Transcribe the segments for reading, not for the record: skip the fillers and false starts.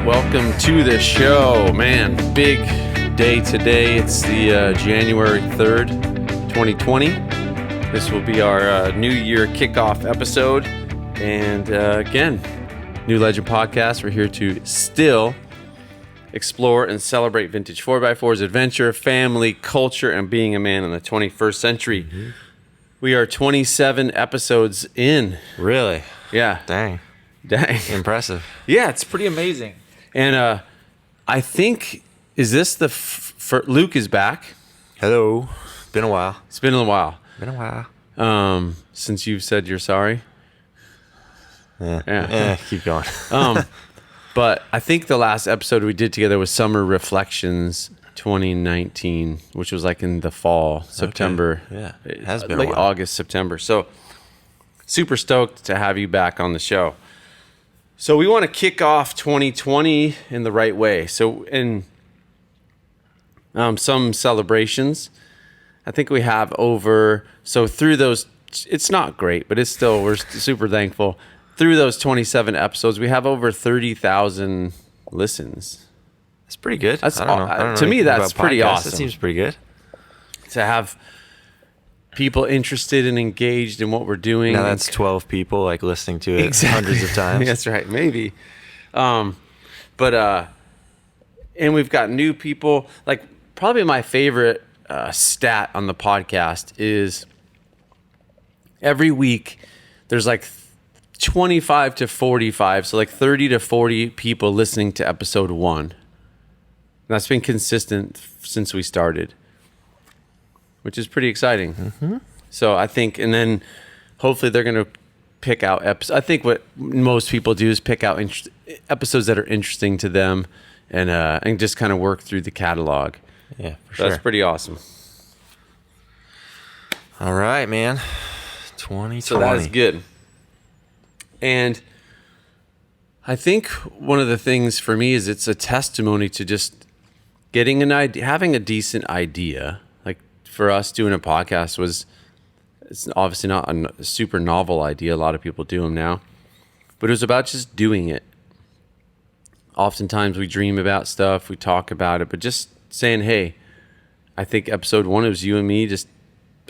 Welcome to the show. Man, big day today. It's the January 3rd, 2020. This will be our New Year kickoff episode. And again, New Legend Podcast. We're here to still explore and celebrate vintage 4x4's adventure, family, culture, and being a man in the 21st century. Mm-hmm. We are 27 episodes in. Really? Yeah. Dang. Impressive. Yeah, it's pretty amazing. And I think, is this Luke is back? Hello. Been a while. It's been a while. Since you've said you're sorry. Yeah. Keep going. But I think the last episode we did together was Summer Reflections 2019, which was like in the fall, September. Okay. Yeah. It has been late a while. August, September. So super stoked to have you back on the show. So we want to kick off 2020 in the right way. So in some celebrations, I think we have through those, it's not great, but it's still, we're super thankful. Through those 27 episodes, we have over 30,000 listens. That's pretty good. That's I don't know to me, that's pretty podcasts. awesome. That seems pretty good. To have people interested and engaged in what we're doing. Now that's 12 people like listening to it hundreds of times. That's right, maybe. And we've got new people. Like probably my favorite stat on the podcast is every week there's like 25 to 45, so like 30 to 40 people listening to episode 1. That's been consistent since we started, which is pretty exciting. Mm-hmm. So I think, and then hopefully they're going to pick out episodes. I think what most people do is pick out episodes that are interesting to them and just kind of work through the catalog. Yeah, for sure. That's pretty awesome. All right, man. 2020. So that is good. And I think one of the things for me is it's a testimony to just getting an idea, having a decent idea. Like for us doing a podcast it's obviously not a super novel idea. A lot of people do them now, but it was about just doing it. Oftentimes we dream about stuff, we talk about it, but just saying, hey, I think episode 1 it was you and me.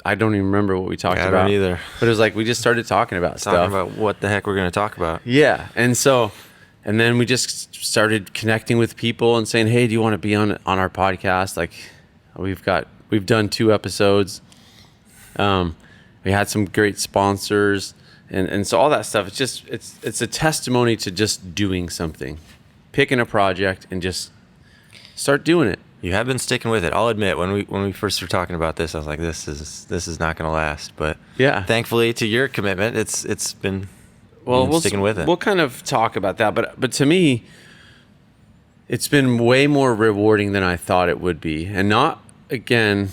I don't even remember what we talked about. I don't either. But it was like we just started talking about stuff. Talking about what the heck we're going to talk about. Yeah. And then we just started connecting with people and saying, hey, do you want to be on our podcast? Like we've done 2 episodes. We had some great sponsors and so all that stuff. It's just, it's a testimony to just doing something, picking a project and just start doing it. You have been sticking with it. I'll admit, when we first were talking about this, I was like, this is not going to last. But yeah, thankfully to your commitment, it's been sticking with it. We'll kind of talk about that, but to me, it's been way more rewarding than I thought it would be, and not again,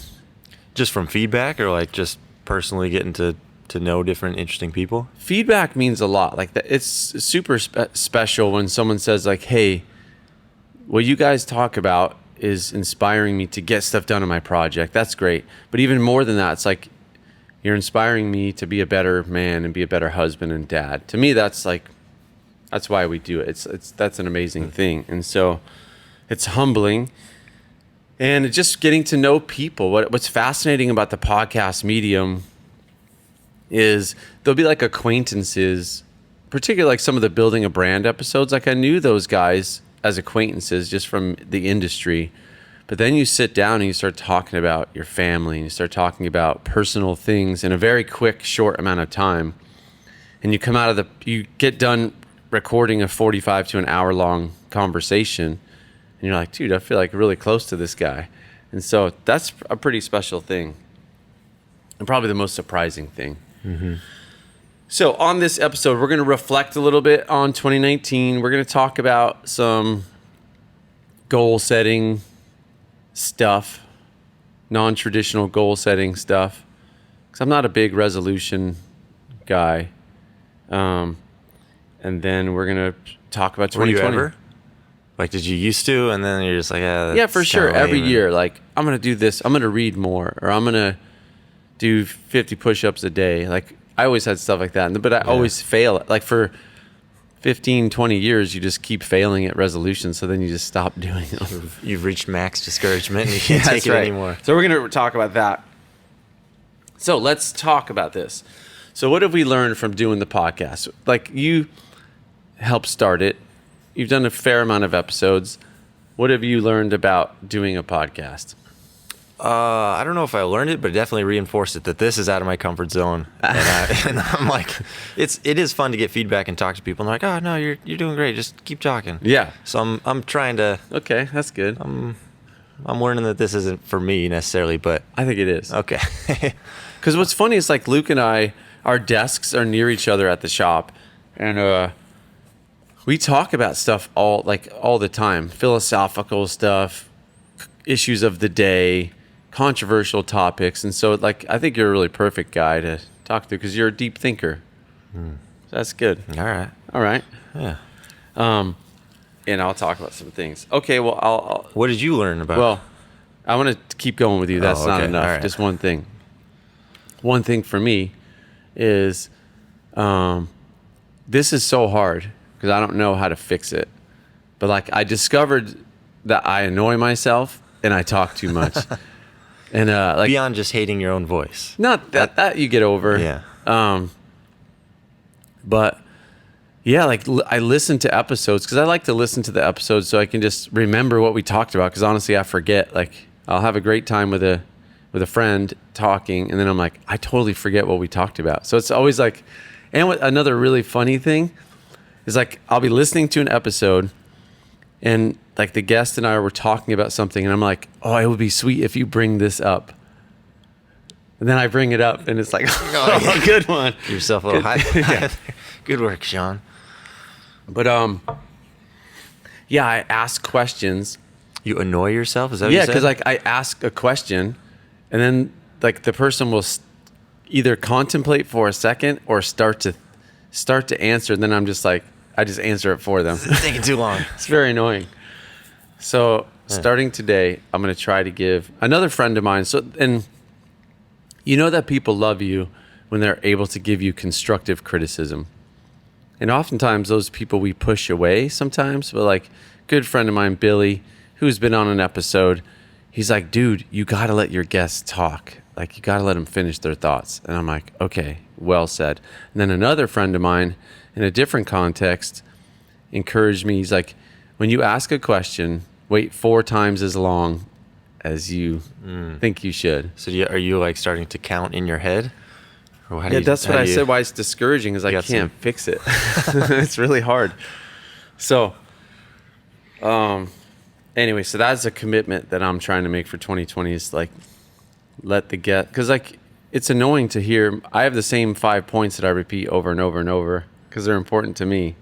just from feedback or like just personally getting to know different interesting people. Feedback means a lot. Like that, it's super special when someone says like, hey, what you guys talk about is inspiring me to get stuff done on my project. That's great. But even more than that, it's like you're inspiring me to be a better man and be a better husband and dad. To me, that's why we do it. That's an amazing thing. And so it's humbling and it's just getting to know people. What's fascinating about the podcast medium is there'll be like acquaintances, particularly like some of the building a brand episodes. Like I knew those guys as acquaintances just from the industry, but then you sit down and you start talking about your family and you start talking about personal things in a very quick, short amount of time. And you get done recording a 45 to an hour long conversation and you're like, dude, I feel like really close to this guy. And so that's a pretty special thing and probably the most surprising thing. Mm-hmm. So on this episode, we're going to reflect a little bit on 2019. We're going to talk about some goal setting stuff, non-traditional goal setting stuff, because I'm not a big resolution guy. And then we're going to talk about 2020. Were you ever? Like, did you used to, and then you're just like, yeah, for sure. Every year, like, I'm going to do this. I'm going to read more, or I'm going to do 50 push-ups a day. Like, I always had stuff like that, but I always fail. Like for 15, 20 years, you just keep failing at resolutions. So then you just stop doing them. You've reached max discouragement and you can't take That's it right. anymore. So we're going to talk about that. So let's talk about this. So what have we learned from doing the podcast? Like, you helped start it. You've done a fair amount of episodes. What have you learned about doing a podcast? I don't know if I learned it, but it definitely reinforced it that this is out of my comfort zone. And I'm like, it is fun to get feedback and talk to people. And they're like, oh no, you're doing great. Just keep talking. Yeah. So I'm trying to. Okay, that's good. I'm learning that this isn't for me necessarily, but I think it is. okay. Because what's funny is, like, Luke and I, our desks are near each other at the shop, and we talk about stuff all the time, philosophical stuff, issues of the day, controversial topics. And so, like, I think you're a really perfect guy to talk to because you're a deep thinker. So that's good. All right. Yeah. Yeah. And I'll talk about some things. Okay. Well, I'll What did you learn about? well, I want to keep going with you. That's Oh, not okay. enough. All right. Just one thing. One thing for me is, this is so hard because I don't know how to fix it. But, like, I discovered that I annoy myself and I talk too much. And like, beyond just hating your own voice. not that you get over. Yeah. But yeah, like, I listen to episodes because I like to listen to the episodes so I can just remember what we talked about. Because honestly, I forget. Like, I'll have a great time with a friend talking, and then I'm like, I totally forget what we talked about. So it's always like, and another really funny thing is, like, I'll be listening to an episode, and, like, the guest and I were talking about something, and I'm like, oh, it would be sweet if you bring this up. And then I bring it up, and it's like, oh, good one. Give yourself a little high. Yeah. Good work, Sean. But yeah, I ask questions. You annoy yourself? Is that what Yeah, you said? because, like, I ask a question, and then, like, the person will either contemplate for a second or start to answer. And then I'm just like, I just answer it for them. It's taking too long. It's very annoying. So starting today, I'm going to try to give another friend of mine. So, and you know that people love you when they're able to give you constructive criticism. And oftentimes those people we push away sometimes. But, like, good friend of mine, Billy, who's been on an episode, he's like, dude, you got to let your guests talk. Like, you got to let them finish their thoughts. And I'm like, okay, well said. And then another friend of mine in a different context encouraged me. He's like, when you ask a question, wait 4 times as long as you think you should. So are you like starting to count in your head? Or how do Yeah, you- that's how what do I you- said. Why it's discouraging is I got can't some- fix it. It's really hard. So, anyway, so that's a commitment that I'm trying to make for 2020 is, like, let the guest, because, like, it's annoying to hear. I have the same 5 points that I repeat over and over and over because they're important to me,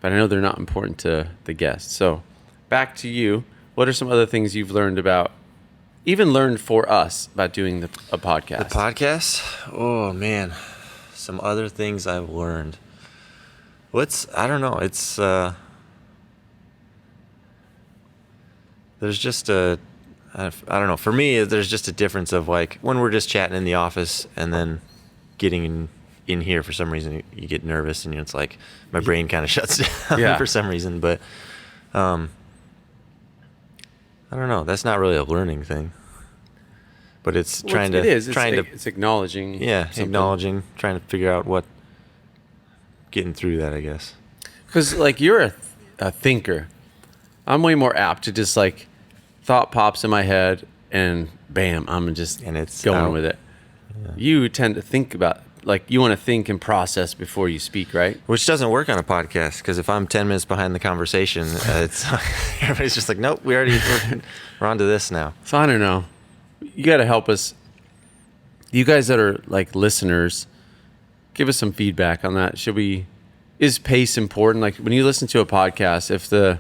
but I know they're not important to the guest. So, back to you. What are some other things you've learned about, even learned for us about doing a podcast? The podcast? Oh, man. Some other things I've learned. I don't know. It's, there's just I don't know. For me, there's just a difference of, like, when we're just chatting in the office and then getting in here for some reason, you get nervous and it's like my brain kind of shuts down Yeah. for some reason. But I don't know. That's not really a learning thing. But it's Well, trying it to is. trying to It's acknowledging. yeah, something. acknowledging, trying to figure out getting through that, I guess. Because, like, you're a thinker. I'm way more apt to just, like, thought pops in my head and bam, I'm just And it's going out. with it. You tend to think about, like, you want to think and process before you speak, right? Which doesn't work on a podcast because if I'm 10 minutes behind the conversation, it's everybody's just like, nope, we're on to this now. So I don't know. You got to help us. You guys that are, like, listeners, give us some feedback on that. Is pace important? Like, when you listen to a podcast, if the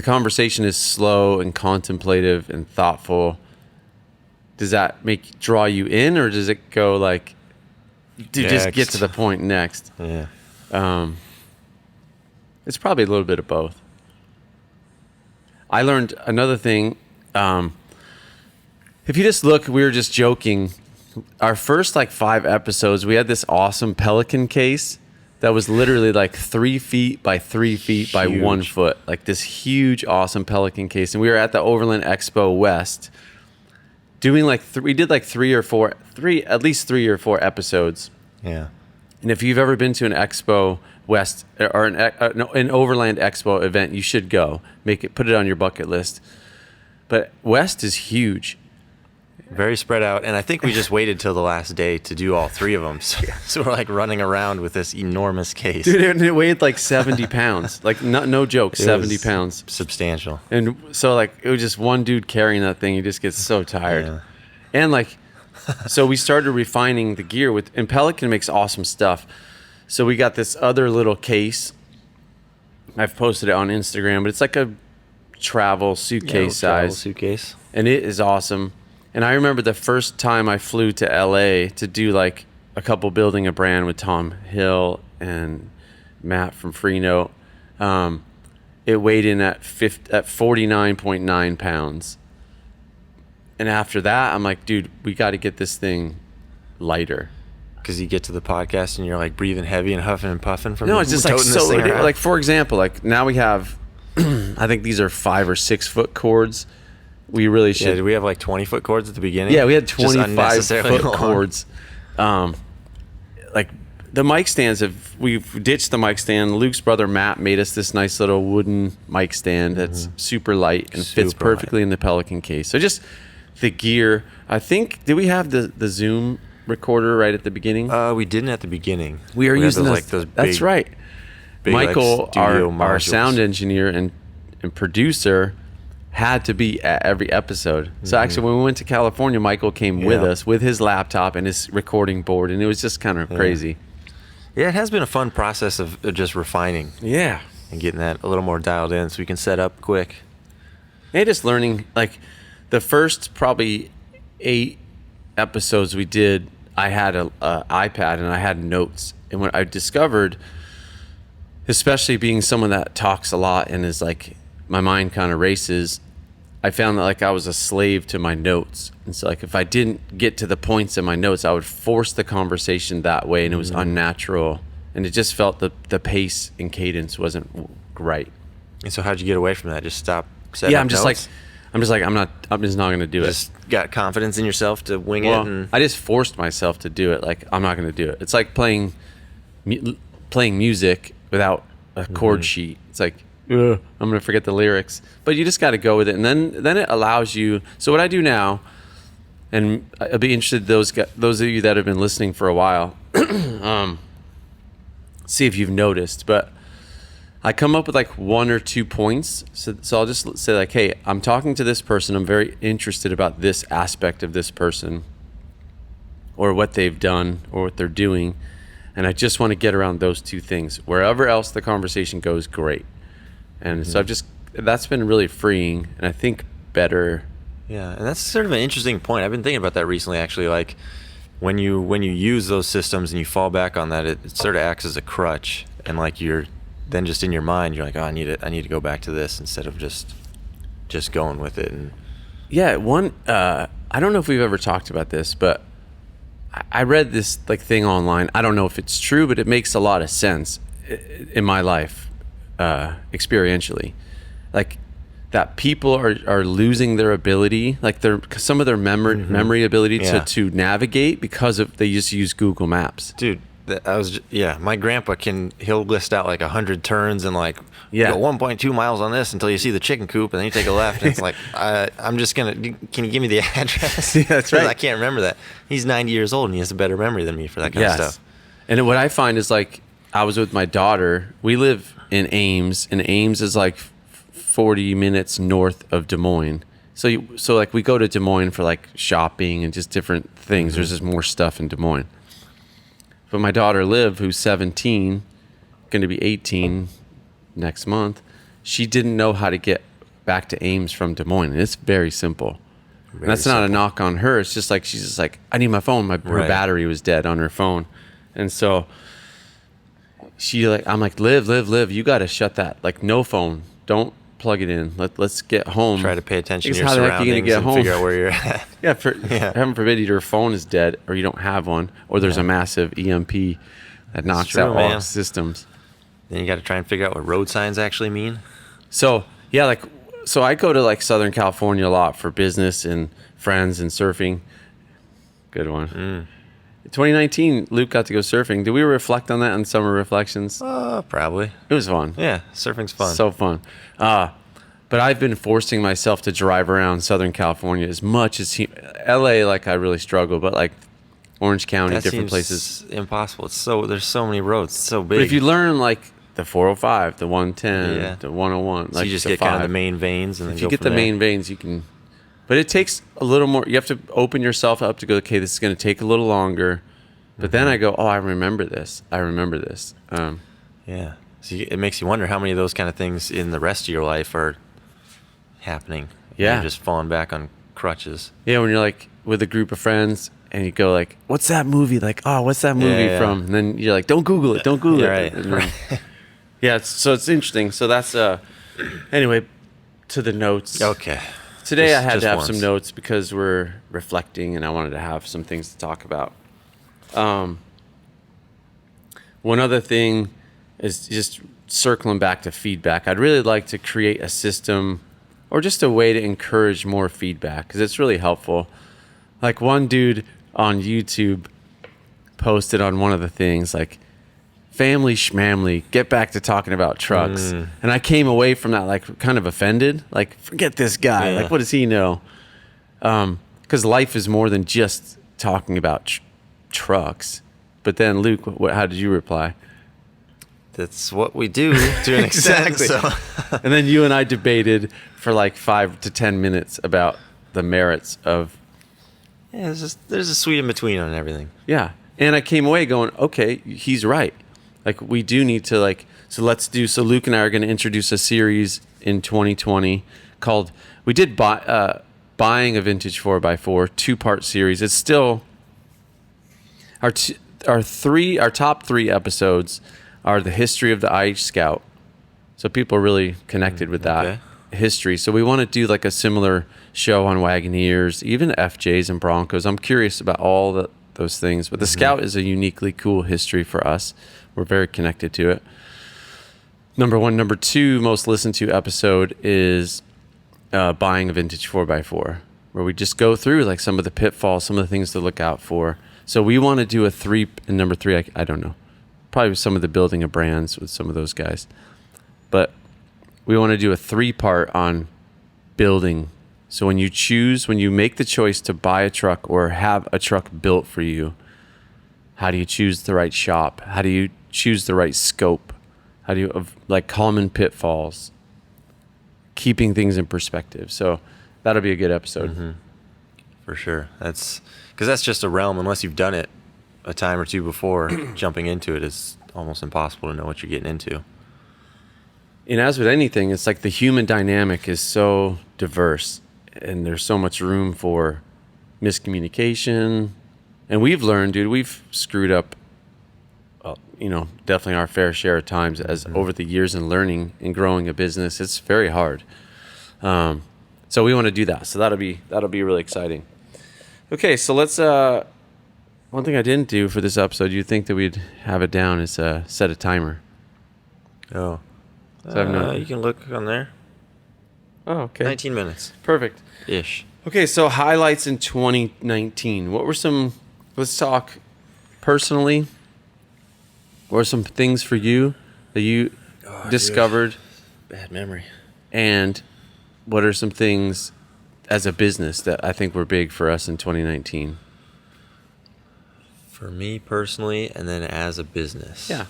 conversation is slow and contemplative and thoughtful, does that draw you in, or does it go like, dude, just get Next. to the point next? Yeah. It's probably a little bit of both. I learned another thing. If you just look, we were just joking. Our first, like, 5 episodes, we had this awesome pelican case that was literally like 3 feet by 3 feet by 1 Huge. foot, like this huge, awesome Pelican case. And we were at the Overland Expo West doing like we did like at least 3 or 4 episodes. Yeah. And if you've ever been to an Expo West or an Overland Expo event, you should go. Put it on your bucket list. But West is huge. Very spread out, and I think we just waited till the last day to do all 3 of them. So we're like running around with this enormous case. Dude, it weighed like 70 pounds. Like, no joke, It 70 was pounds. Substantial. And so, like, it was just one dude carrying that thing. He just gets so tired. Yeah. And, like, so we started refining the gear and Pelican makes awesome stuff. So we got this other little case. I've posted it on Instagram, but it's like a travel suitcase Travel size. suitcase. And it is awesome. And I remember the first time I flew to LA to do like a couple building a brand with Tom Hill and Matt from Freenote. It weighed in at 49.9 pounds. And after that, I'm like, dude, we got to get this thing lighter. Because you get to the podcast and you're like breathing heavy and huffing and puffing from No, it's just like toting this so thing ridiculous. around. Like, for example, like now we have, I think these are 5 or 6 foot cords. We really should. Yeah, did we have like 20-foot cords at the beginning? Yeah, we had Just 25 unnecessarily foot long. cords. Like the mic stands we've ditched the mic stand. Luke's brother Matt made us this nice little wooden mic stand that's super light and fits Super perfectly in the Pelican case. So just the gear. I think, did we have the Zoom recorder right at the beginning? We didn't at the beginning. We are had using those, those. like those That's big, right. big, like, Michael, studio our modules. sound engineer and producer, had to be at every episode. So actually, when we went to California, Michael came with Yeah. us with his laptop and his recording board, and it was just kind of crazy. Yeah, it has been a fun process of just refining Yeah. and getting that a little more dialed in so we can set up quick. And just learning, like, the first probably 8 episodes we did, I had a iPad and I had notes. And what I discovered, especially being someone that talks a lot and is like, my mind kind of races, I found that like I was a slave to my notes. And so like if I didn't get to the points in my notes, I would force the conversation that way, and it was unnatural. And it just felt the pace and cadence wasn't right. And so how'd you get away from that? Just stop setting Yeah, up I'm just notes? I'm just not going to do it. Just got confidence in yourself to wing it. Well, And I just forced myself to do it. Like, I'm not going to do it. It's like playing music without a chord sheet. It's like, ugh, I'm going to forget the lyrics. But you just got to go with it. And then it allows you. So what I do now, and I'll be interested, those of you that have been listening for a while, see if you've noticed. But I come up with like 1 or 2 points. So I'll just say like, hey, I'm talking to this person. I'm very interested about this aspect of this person or what they've done or what they're doing. And I just want to get around those 2 things. Wherever else the conversation goes, great. And so that's been really freeing and I think better. yeah, and that's sort of an interesting point. I've been thinking about that recently, actually. Like when you use those systems and you fall back on that, it sort of acts as a crutch. And like you're then just in your mind, you're like, oh, I need to go back to this instead of just going with it. And Yeah, I don't know if we've ever talked about this, but I read this like thing online. I don't know if it's true, but it makes a lot of sense in my life, experientially. Like that people are losing their ability, like some of their memory ability Yeah. to navigate because they just use Google Maps. dude, my grandpa he'll list out like 100 turns and like Yeah. go 1.2 miles on this until you see the chicken coop, and then you take a left, and it's like I'm just gonna. Can you give me the address? Yeah, that's right. I can't remember that. He's 90 years old and he has a better memory than me for that kind of stuff. And what I find is like I was with my daughter. We live in Ames, and Ames is like 40 minutes north of Des Moines. So like we go to Des Moines for like shopping and just different things. There's just more stuff in Des Moines. But my daughter Liv, who's 17, going to be 18 next month, she didn't know how to get back to Ames from Des Moines. And it's very simple. And that's not a knock on her. It's just like she's just like, I need my phone. Her Right. battery was dead on her phone. And so I'm like, Liv, you got to shut that. Like, no phone. Don't plug it in. Let's get home. Try to pay attention to Because your how the heck are you surroundings gonna get and home? figure out where you're at. Yeah, heaven forbid your phone is dead or you don't have one, or there's a massive EMP That knocks true, out all man. systems. Then you got to try and figure out what road signs actually mean. So yeah, like so I go to like Southern California a lot for business and friends and surfing. Good one. 2019, Luke got to go surfing. Did we reflect on that in summer reflections? Probably. It was fun. Yeah, surfing's fun. So fun. But I've been forcing myself to drive around Southern California as much as LA. Like I really struggle, but like Orange County, that different seems places. impossible. There's so many roads. It's so big. But if you learn like the 405, the 110, Yeah. the 101, so like you just the get kind of 5. the main veins, and then If you go get from the there. main veins, you can. But it takes a little more. You have to open yourself up to go. Okay, this is going to take a little longer. But then I go, oh, I remember this. I remember this. Yeah. So it makes you wonder how many of those kind of things in the rest of your life are happening. Yeah. You're just falling back on crutches. Yeah, when you're like with a group of friends and you go like, "What's that movie?" Like, "Oh, what's that movie Yeah. from?" And then you're like, "Don't Google it. Don't Google Yeah, it." right. And then- yeah, so it's interesting. So that's anyway to the notes. Okay. Today I Just- had just to have once. some notes because we're reflecting and I wanted to have some things to talk about. One other thing is just circling back to feedback. I'd really like to create a system or just a way to encourage more feedback because it's really helpful. Like one dude on YouTube posted on one of the things like, family schmamly, get back to talking about trucks. And I came away from that like kind of offended. Like, forget this guy. Yeah. Like, what does he know? Because life is more than just talking about trucks. But then, Luke, how did you reply? That's what we do to an extent. Exactly. So. And then you and I debated for like 5 to 10 minutes about the merits of, Yeah, there's a sweet in between on everything. yeah. And I came away going, okay, he's right. Like we do need to like, so Luke and I are going to introduce a series in 2020 called, we did buying a vintage 4x4 2-part series. It's still our top 3 episodes are the history of the IH Scout. So people are really connected with that Okay. history. So we want to do like a similar show on Wagoneers, even FJs and Broncos. I'm curious about all those things, but the Scout is a uniquely cool history for us. We're very connected to it. Number 1. Number 2 most listened to episode is buying a vintage 4x4, where we just go through like some of the pitfalls, some of the things to look out for. So we want to do a 3, and number 3, I don't know, probably some of the building of brands with some of those guys. But we want to do a 3-part on building. So when you make the choice to buy a truck or have a truck built for you, how do you choose the right shop? How do you choose the right scope? How do you, like, common pitfalls? Keeping things in perspective. So that'll be a good episode. For sure. That's because that's just a realm, unless you've done it a time or two before, jumping into it is almost impossible to know what you're getting into. And as with anything, it's like the human dynamic is so diverse and there's so much room for miscommunication. And we've learned, dude, we've screwed up, definitely our fair share of times as over the years in learning and growing a business. It's very hard. So we want to do that. So that'll be really exciting. Okay, so let's, one thing I didn't do for this episode, you'd think that we'd have it down, is set a timer. Oh. So I've no- You can look on there. Oh, okay. 19 minutes Perfect. ish. Okay, so highlights in 2019. What were let's talk personally. What were some things for you that you discovered? Bad memory. And what are some things as a business that I think were big for us in 2019? For me personally, and then as a business. Yeah.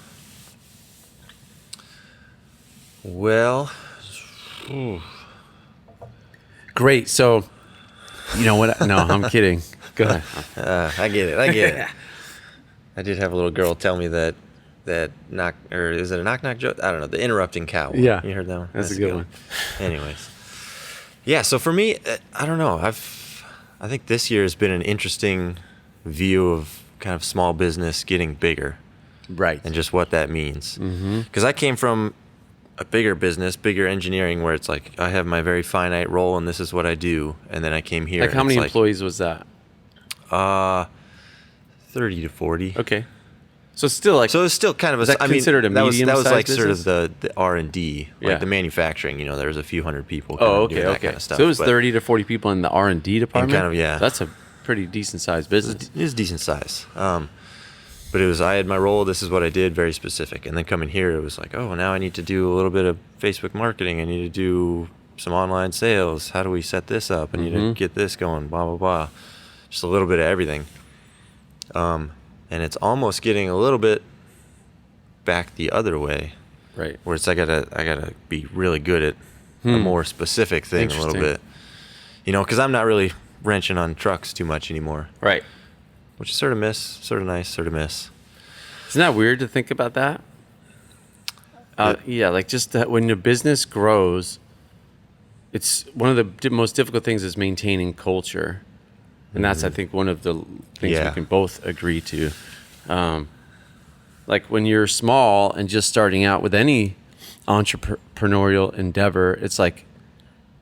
Well, Great. So, you know what? No, I'm kidding. Go ahead. I get it. I did have a little girl tell me that knock, or is it a knock joke? I don't know. The interrupting cow one. Yeah. You heard that one? That's a good one. Anyways. Yeah, so for me, I don't know. I think this year has been an interesting view of kind of small business getting bigger Right. and just what that means. Because I came from a bigger business, bigger engineering, where it's like I have my very finite role and this is what I do. And then I came here. Like, and how many it's employees was that? 30 to 40. Okay. So it's still like, So it's still kind of a. Is that I mean, considered a that was medium-sized like sort business? of the R&D, like Yeah. the manufacturing. You know, there was a few hundred people. Kind oh, of doing okay, that kind of stuff. So it was but 30 to 40 people in the R&D department? kind of, yeah. That's a pretty decent sized business. It was decent size. But it was, I had my role. This is what I did, very specific. And then coming here, it was like, oh, now I need to do a little bit of Facebook marketing. I need to do some online sales. How do we set this up? I need to get this going. Blah blah blah. Just a little bit of everything. And it's almost getting a little bit back the other way, Right. where it's I gotta be really good at a more specific thing a little Interesting. bit. You know, because I'm not really wrenching on trucks too much anymore, Right. which is sort of miss, sort of nice, sort of miss. Isn't that weird to think about that? Yeah, like just that when your business grows, it's one of the most difficult things is maintaining culture. And that's, I think, one of the things we Yeah. can both agree to. Like when you're small and just starting out with any entrepreneurial endeavor, it's like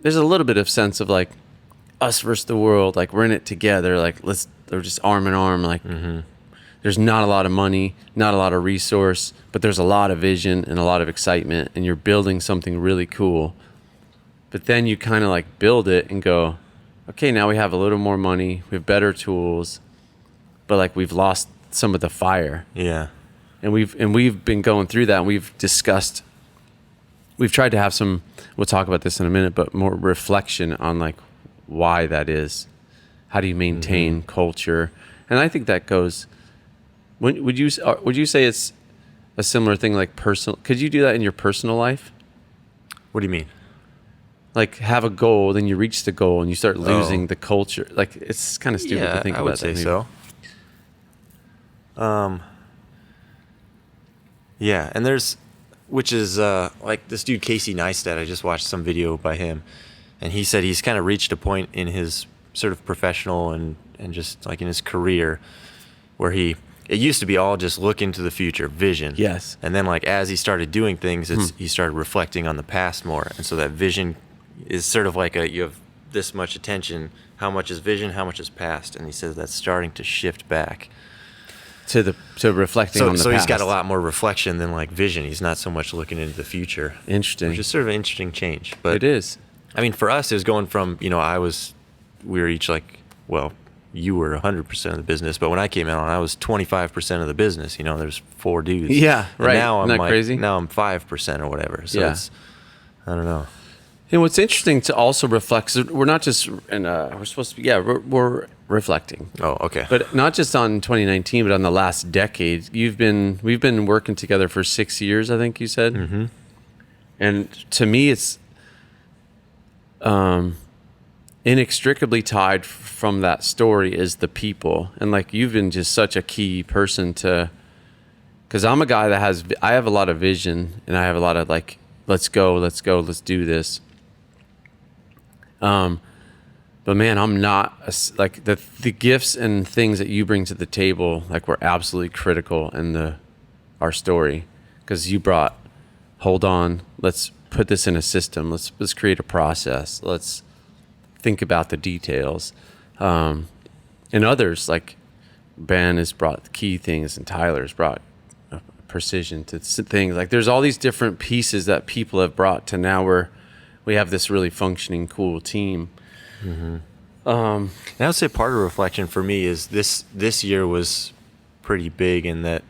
there's a little bit of sense of like us versus the world. Like we're in it together. Like they're just arm in arm. Like there's not a lot of money, not a lot of resource, but there's a lot of vision and a lot of excitement, and you're building something really cool. But then you kind of like build it and go, okay, now we have a little more money, we have better tools, but like we've lost some of the fire. Yeah. And we've been going through that, and we've tried to have some, we'll talk about this in a minute, but more reflection on like why that is. How do you maintain culture? And I think that goes, would you say it's a similar thing like personal? Could you do that in your personal life? What do you mean? Like have a goal, then you reach the goal and you start losing the culture. Like it's kind of stupid to think I about would say that. so. Yeah, and which is like this dude Casey Neistat. I just watched some video by him, and he said he's kind of reached a point in his sort of professional and just like in his career where it used to be all just look into the future, vision. Yes. And then like as he started doing things, he started reflecting on the past more, and so that vision is sort of like you have this much attention. How much is vision? How much is past? And he says that's starting to shift back. To reflecting on the So past. he's got a lot more reflection than like vision. He's not so much looking into the future. Interesting. Which is sort of an interesting change. But It is. I mean, for us, it was going from, we were each like, well, you were 100% of the business, but when I came out, I was 25% of the business. There's 4 dudes. Yeah, And right. now I'm Isn't that like, crazy? now I'm 5% or whatever. So Yeah. it's, I don't know. And what's interesting to also reflect, so we're not just, we're supposed to be, we're reflecting. Oh, okay. But not just on 2019, but on the last decade. We've been working together for 6 years, I think you said. Mm-hmm. And to me, it's inextricably tied from that story is the people. And like you've been just such a key person because I'm a guy that I have a lot of vision, and I have a lot of like, let's go, let's do this. But man, I'm not like the gifts and things that you bring to the table. Like were absolutely critical in our story, because you brought, hold on, let's put this in a system. Let's create a process. Let's think about the details. And others like Ben has brought key things, and Tyler's brought precision to things. Like there's all these different pieces that people have brought to now we have this really functioning, cool team. Mm-hmm. And I would say part of reflection for me is this year was pretty big in that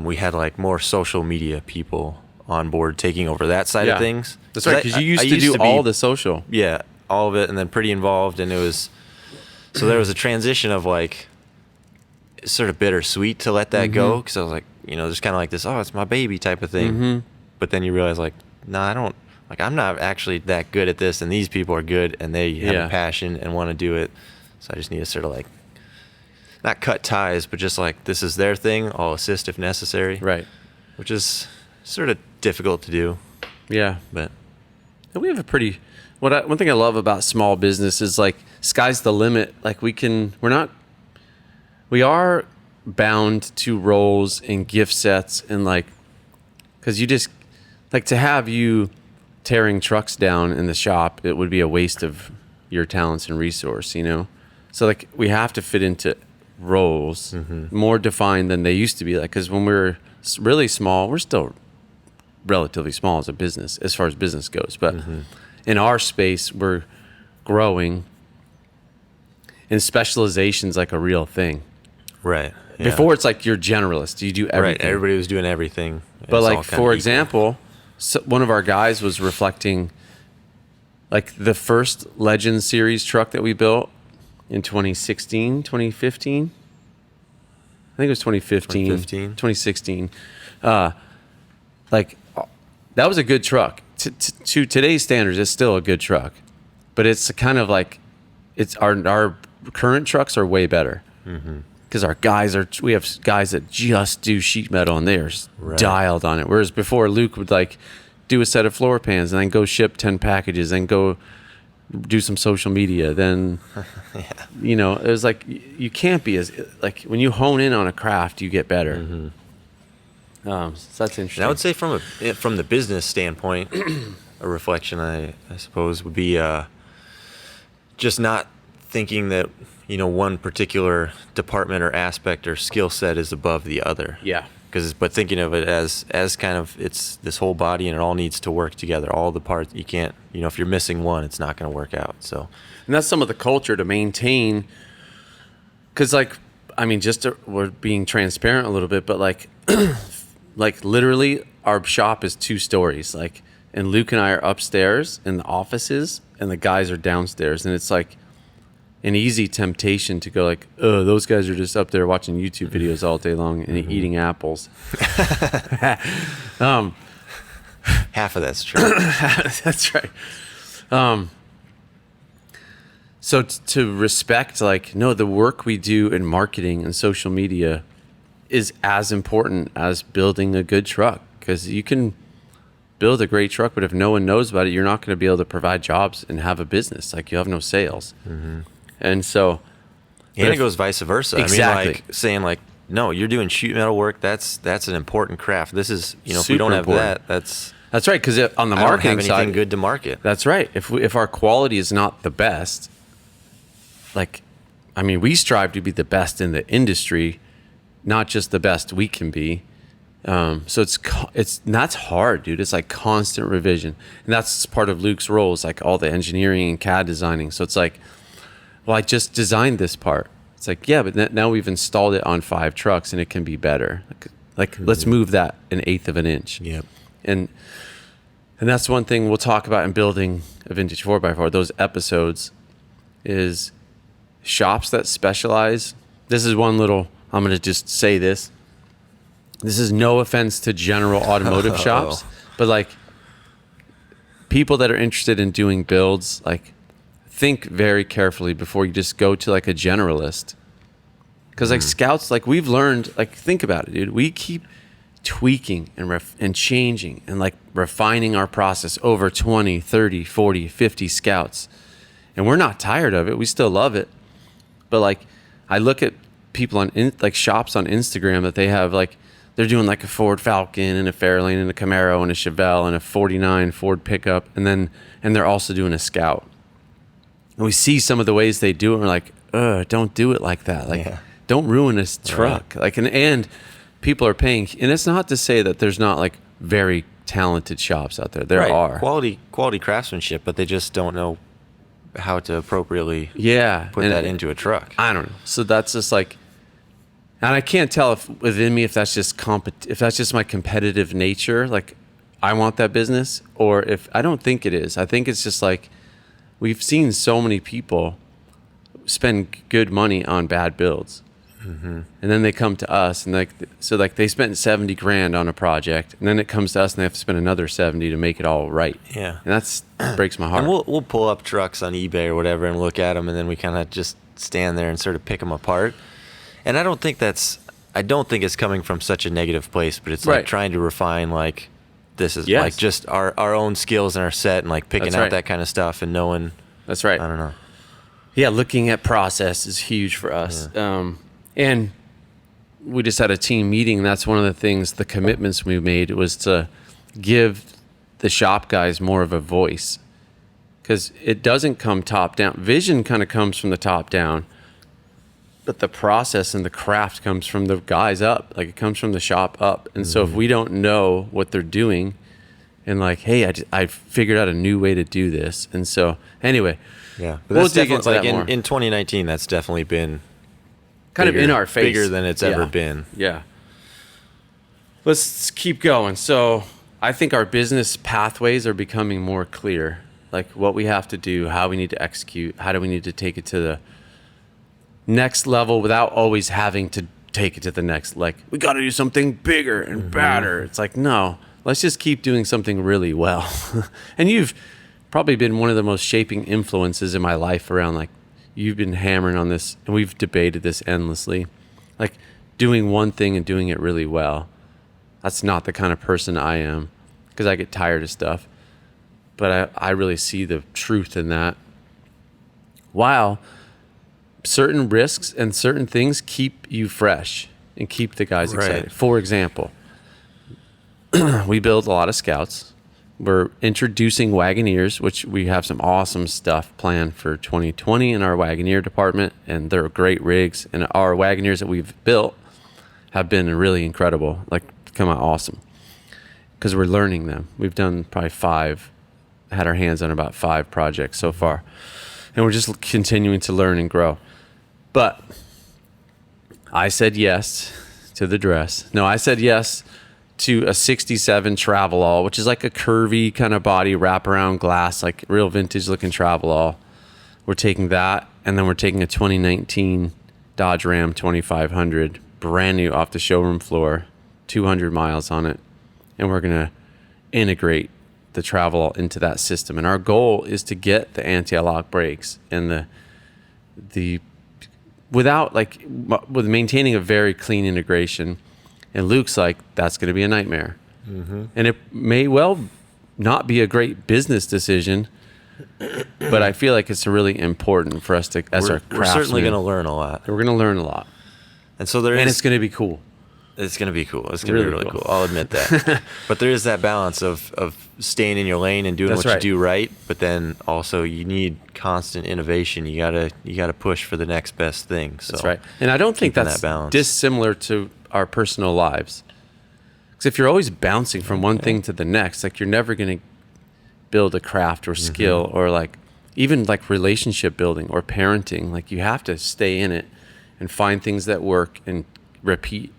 we had like more social media people on board taking over that side of things. That's right, because you used to do all the social. Yeah, all of it, and then pretty involved, and so there was a transition of like sort of bittersweet to let that go, because I was like, there's kind of like this, oh, it's my baby type of thing. Mm-hmm. But then you realize like, no, I don't. Like, I'm not actually that good at this, and these people are good, and they have a passion and want to do it. So I just need to sort of like, not cut ties, but just like, this is their thing. I'll assist if necessary. Right. Which is sort of difficult to do. Yeah. But And we have a pretty, one thing I love about small business is like, sky's the limit. Like we are bound to roles and gift sets, and like, because you just, like to have you tearing trucks down in the shop, it would be a waste of your talents and resource, So like we have to fit into roles, more defined than they used to be. Like, because when we were really small, we're still relatively small as a business, as far as business goes. But in our space, we're growing, and specialization's like a real thing. Right. Yeah. Before, it's like you're generalist. You do everything. Right. Everybody was doing everything. But like, for example, so one of our guys was reflecting like the first Legend Series truck that we built in 2016, 2015. I think it was 2015. 2016. Like, that was a good truck. To today's standards, it's still a good truck. But it's kind of like, it's our current trucks are way better. Because we have guys that just do sheet metal and they're dialed on it. Whereas before, Luke would like do a set of floor pans and then go ship 10 packages and go do some social media. Then, you know, it was like, you can't be as, like, when you hone in on a craft, you get better. So that's interesting. And I would say from the business standpoint, a reflection, I suppose, would be just not thinking that, you know, one particular department or aspect or skill set is above the other. Yeah. But thinking of it as kind of, it's this whole body and it all needs to work together. All the parts, you can't, you know, if you're missing one, it's not going to work out. So, and that's some of the culture to maintain. Because, like, I mean, we're being transparent a little bit, but like, like literally, our shop is 2 stories. Like, and Luke and I are upstairs in the offices, and the guys are downstairs, and it's like an easy temptation to go like, oh, those guys are just up there watching YouTube videos all day long and eating apples. Half of that's true. That's right. So to respect, like, no, the work we do in marketing and social media is as important as building a good truck, because you can build a great truck, but if no one knows about it, you're not going to be able to provide jobs and have a business. Like, you have no sales. And so, and it goes vice versa. Exactly. I mean, like saying like, no, you're doing sheet metal work. That's an important craft. This is, you know, if we Super don't have important. That's right. Because on the I don't marketing have side, anything good to market. That's right. If our quality is not the best, like, I mean, we strive to be the best in the industry, not just the best we can be. So that's hard, dude. It's like constant revision, and that's part of Luke's role. Is like all the engineering and CAD designing. So it's like, well, I just designed this part. It's like, yeah, but now we've installed it on 5 trucks and it can be better. Like let's move that 1/8 of an inch. Yep. And that's one thing we'll talk about in building a vintage 4x4. Those episodes is shops that specialize. This is one little, I'm going to just say this. This is no offense to general automotive shops, but like people that are interested in doing builds, like, think very carefully before you just go to like a generalist. Because like scouts, like we've learned, like, think about it, dude. We keep tweaking and changing and like refining our process over 20, 30, 40, 50 scouts. And we're not tired of it. We still love it. But like, I look at people like shops on Instagram that they have like, they're doing like a Ford Falcon and a Fairlane and a Camaro and a Chevelle and a 49 Ford pickup. And they're also doing a Scout. And we see some of the ways they do it, and we're like, don't do it like that. Like, don't ruin this truck. Right. Like, and people are paying. And it's not to say that there's not like very talented shops out there. There are quality craftsmanship, but they just don't know how to appropriately put that into a truck. I don't know. So that's just like, and I can't tell if within me if that's just my competitive nature. Like, I want that business, or if I don't think it is. I think it's just like, we've seen so many people spend good money on bad builds, and then they come to us, and they spent 70 grand on a project, and then it comes to us, and they have to spend another 70 to make it all right. Yeah, and that breaks my heart. And we'll pull up trucks on eBay or whatever and look at them, and then we kind of just stand there and sort of pick them apart. And I don't think it's coming from such a negative place, but it's like trying to refine like. This is like just our own skills and our set, and like picking out that kind of stuff and knowing. That's right. I don't know. Yeah, looking at process is huge for us. Yeah. And we just had a team meeting. And that's one of the things, the commitments we made was to give the shop guys more of a voice, because it doesn't come top down. Vision kind of comes from the top down, but the process and the craft comes from the guys up. Like it comes from the shop up. And so if we don't know what they're doing and like, hey, I figured out a new way to do this. And so anyway, Yeah, but we'll that's dig definitely into that like more. in 2019. That's definitely been Kind bigger, of in our face. bigger than it's ever Yeah. been. Yeah. Let's keep going. So I think our business pathways are becoming more clear. Like what we have to do, how we need to execute, how do we need to take it to the next level without always having to take it to the next. Like we got to do something bigger and badder. It's like, no, let's just keep doing something really well. And you've probably been one of the most shaping influences in my life around like, you've been hammering on this and we've debated this endlessly. Like doing one thing and doing it really well. That's not the kind of person I am because I get tired of stuff. But I really see the truth in that. While certain risks and certain things keep you fresh and keep the guys excited. Right. For example, we build a lot of Scouts. We're introducing Wagoneers, which we have some awesome stuff planned for 2020 in our Wagoneer department, and they're great rigs. And our Wagoneers that we've built have been really incredible, like come out awesome because we're learning them. We've done probably had our hands on about 5 projects so far, and we're just continuing to learn and grow. But I said yes to the dress. No, I said yes to a 67 Travelall, which is like a curvy kind of body wraparound glass, like real vintage looking Travelall. We're taking that, and then we're taking a 2019 Dodge Ram 2500, brand new off the showroom floor, 200 miles on it, and we're going to integrate the Travelall into that system. And our goal is to get the anti-lock brakes and the without like with maintaining a very clean integration. And Luke's like, that's going to be a nightmare. And it may well not be a great business decision, but I feel like it's really important for us to, as our craftsmen. We're certainly going to learn a lot. We're going to learn a lot. And so there is. And it's going to be cool. It's going to be cool. It's going to Really be really cool. cool. I'll admit that. But there is that balance of staying in your lane and doing That's what right. you do right, but then also you need constant innovation. You gotta push for the next best thing. So That's right. And I don't think keeping that's that balance. dissimilar to our personal lives. Because if you're always bouncing from one thing to the next, like you're never going to build a craft or skill or like even like relationship building or parenting. Like you have to stay in it and find things that work and repeat,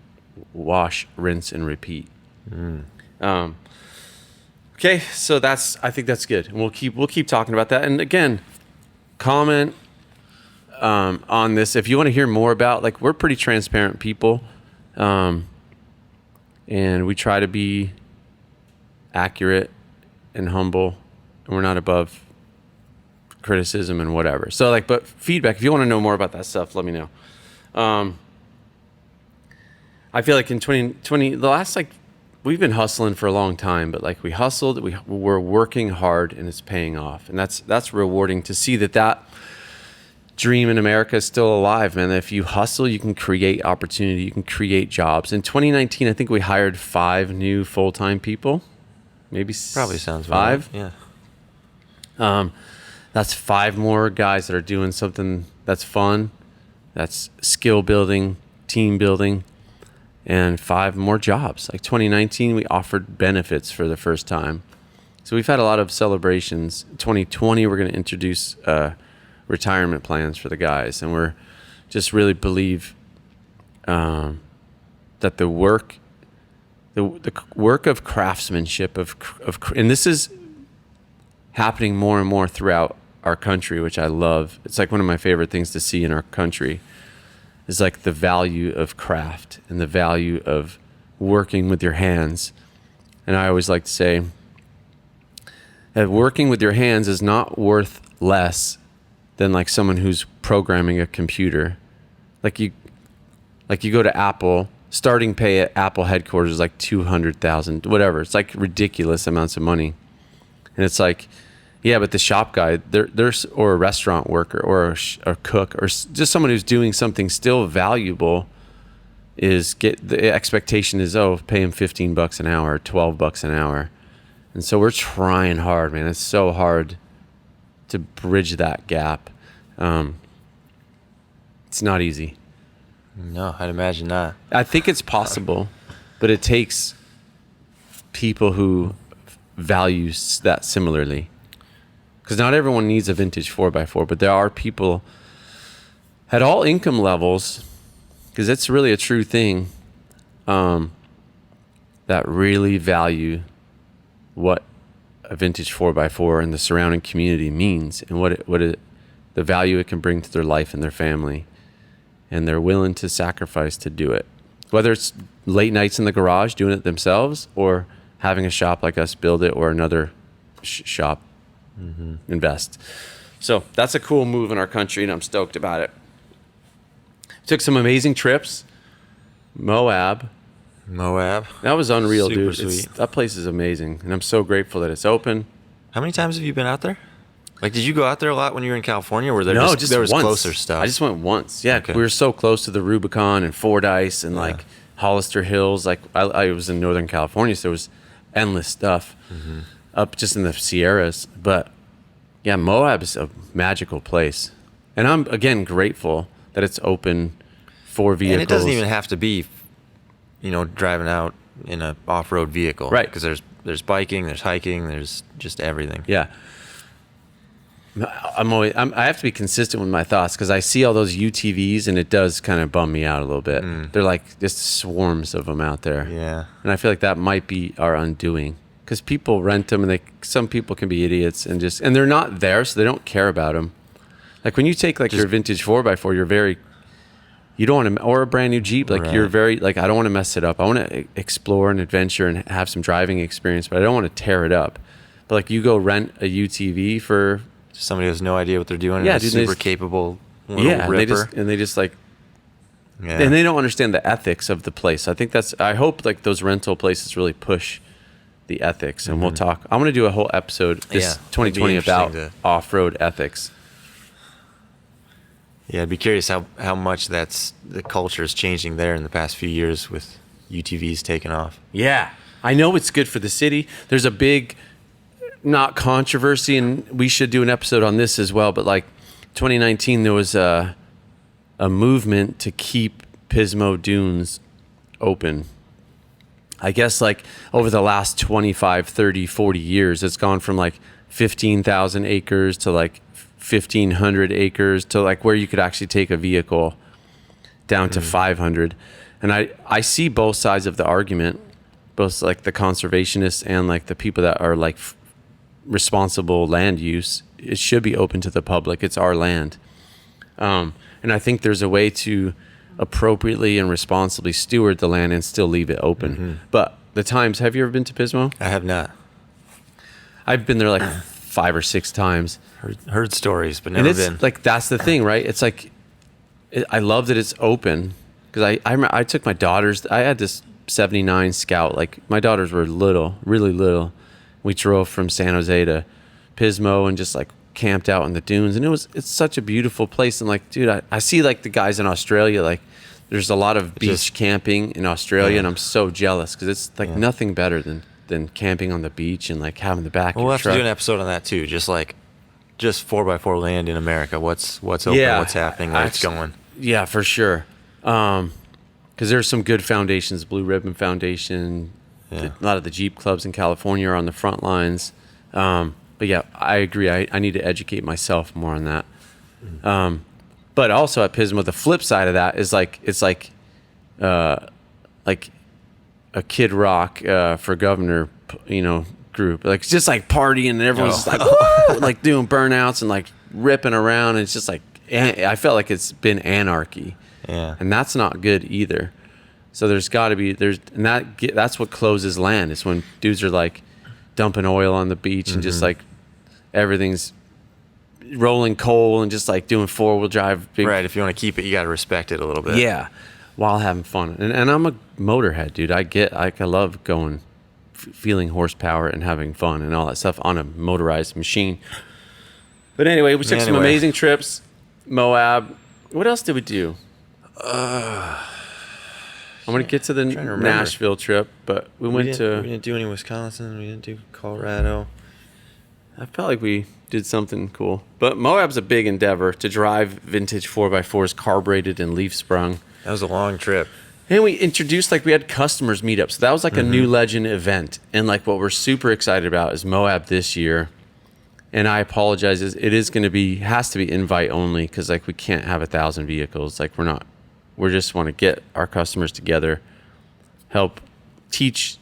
wash, rinse, and repeat. Okay, so I think that's good, and we'll keep talking about that. And again, comment on this if you want to hear more about. Like we're pretty transparent people, and we try to be accurate and humble, and we're not above criticism and whatever. So like, but feedback. If you want to know more about that stuff, let me know. I feel like in 2020, the last like. We've been hustling for a long time, but like we hustled, we're working hard and it's paying off. And that's rewarding to see that dream in America is still alive, man. If you hustle, you can create opportunity, you can create jobs. In 2019, I think we hired 5 new full-time people, maybe probably sounds 5. Right. Yeah. That's 5 more guys that are doing something that's fun, that's skill building, team building. And 5 more jobs. Like 2019, we offered benefits for the first time. So we've had a lot of celebrations. 2020, we're going to introduce retirement plans for the guys. And we're just really believe that the work of craftsmanship, and this is happening more and more throughout our country, which I love. It's like one of my favorite things to see in our country. Is like the value of craft and the value of working with your hands. And I always like to say that working with your hands is not worth less than like someone who's programming a computer. Like you go to Apple, starting pay at Apple headquarters is like $200,000, whatever. It's like ridiculous amounts of money. And it's like, yeah, but the shop guy, there's or a restaurant worker or a cook or just someone who's doing something still valuable the expectation is, pay him $15 an hour, $12 an hour. And so we're trying hard, man. It's so hard to bridge that gap. It's not easy. No, I'd imagine not. I think it's possible, but it takes people who value that similarly. Because not everyone needs a vintage 4x4, but there are people at all income levels, because it's really a true thing, that really value what a vintage 4x4 and the surrounding community means, and the value it can bring to their life and their family, and they're willing to sacrifice to do it, whether it's late nights in the garage doing it themselves, or having a shop like us build it, or another shop invest. So that's a cool move in our country, and I'm stoked about it. Took some amazing trips. Moab. That was unreal, Super dude. sweet. That place is amazing, and I'm so grateful that it's open. How many times have you been out there? Like, did you go out there a lot when you were in California? Or there No, there was once. closer stuff? I just went once. Yeah, Okay. we were so close to the Rubicon and Fordyce and like Hollister Hills. Like I was in Northern California, so there was endless stuff up just in the Sierras. But yeah, Moab is a magical place, and I'm again grateful that it's open for vehicles. And it doesn't even have to be, driving out in a off-road vehicle. Right. Because there's biking, there's hiking, there's just everything. Yeah. I have to be consistent with my thoughts, because I see all those UTVs and it does kind of bum me out a little bit. They're like just swarms of them out there. Yeah. And I feel like that might be our undoing, because people rent them, and some people can be idiots and they're not there, so they don't care about them. Like when you take like your vintage 4x4, you don't want to, or a brand new Jeep, like you're very like, I don't want to mess it up. I want to explore and adventure and have some driving experience, but I don't want to tear it up. But like you go rent a UTV for Somebody who has no idea what they're doing. Yeah, and dude, super capable little and ripper. they just like, Yeah. and they don't understand the ethics of the place. I hope like those rental places really push the ethics, and we'll talk. I'm going to do a whole episode this Yeah, 2020 it'd be about interesting off-road ethics. Yeah, I'd be curious how much the culture is changing there in the past few years with UTVs taking off. Yeah, I know it's good for the city. There's a big, not controversy, and we should do an episode on this as well, but like 2019, there was a movement to keep Pismo Dunes open. I guess like over the last 25, 30, 40 years, it's gone from like 15,000 acres to like 1,500 acres to like where you could actually take a vehicle down to 500. And I see both sides of the argument, both like the conservationists and like the people that are like responsible land use. It should be open to the public. It's our land. And I think there's a way to appropriately and responsibly steward the land and still leave it open. But the times, have you ever been to Pismo? I have not. I've been there like 5 or 6 times. Heard stories, but And never it's been. like, that's the thing, right? It's like, I love that it's open, because I took my daughters. I had this 79 Scout. Like my daughters were little, really little. We drove from San Jose to Pismo and just like camped out in the dunes, and it's such a beautiful place. And like, dude, I see like the guys in Australia, like there's a lot of beach camping in Australia, and I'm so jealous, because it's like nothing better than camping on the beach and like having the back of We'll your have truck. to do an episode on that too. Just 4x4 land in America. What's open? What's happening? Where it's going? Yeah, for sure. Because there's some good foundations. Blue Ribbon Foundation. Yeah. A lot of the Jeep clubs in California are on the front lines. But yeah, I agree. I need to educate myself more on that. But also at Pismo, the flip side of that is like, it's like a Kid Rock for governor, group. Like it's just like partying, and everyone's just like, woo! Like doing burnouts and like ripping around. And it's just like, I felt like it's been anarchy. Yeah. And that's not good either. So there's got to be, that's what closes land, is when dudes are like dumping oil on the beach and just like everything's rolling coal and just like doing 4-wheel drive. Right. If you want to keep it, you got to respect it a little bit. Yeah. While having fun. And I'm a motorhead, dude. I love going, feeling horsepower and having fun and all that stuff on a motorized machine. But anyway, we took some amazing trips. Moab. What else did we do? I'm going to get to the Nashville trip, but we didn't do any Wisconsin. We didn't do Colorado. I felt like we did something cool. But Moab's a big endeavor to drive vintage 4x4s carbureted and leaf sprung. That was a long trip. And we introduced, like, we had customers meet up. So that was like a new Legend event. And like what we're super excited about is Moab this year. And I apologize, it is going to be, has to be invite only, because like we can't have 1,000 vehicles. Like we just want to get our customers together, help teach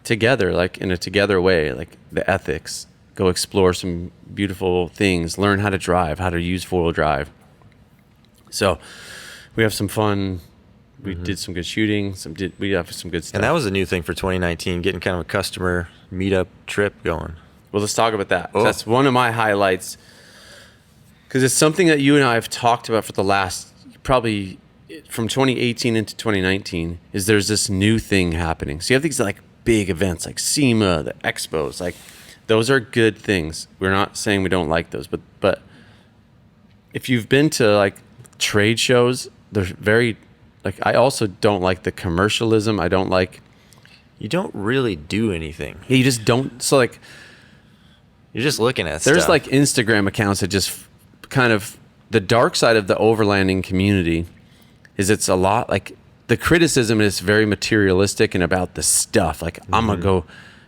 together, like in a together way, like the ethics, go explore some beautiful things, learn how to drive, how to use 4-wheel drive. So we have some fun. We did some good shooting. We have some good stuff. And that was a new thing for 2019, getting kind of a customer meetup trip going. Well, let's talk about that. That's one of my highlights, because it's something that you and I have talked about for the last, probably from 2018 into 2019, is there's this new thing happening. So you have these like big events like SEMA, the expos, like those are good things. We're not saying we don't like those, but if you've been to like trade shows, they're very, like, I also don't like the commercialism. I don't like. You don't really do anything. Yeah, you just don't. So like, you're just looking at there's stuff. like Instagram accounts that just kind of, the dark side of the overlanding community is it's a lot like the criticism is very materialistic and about the stuff. Like I'm gonna go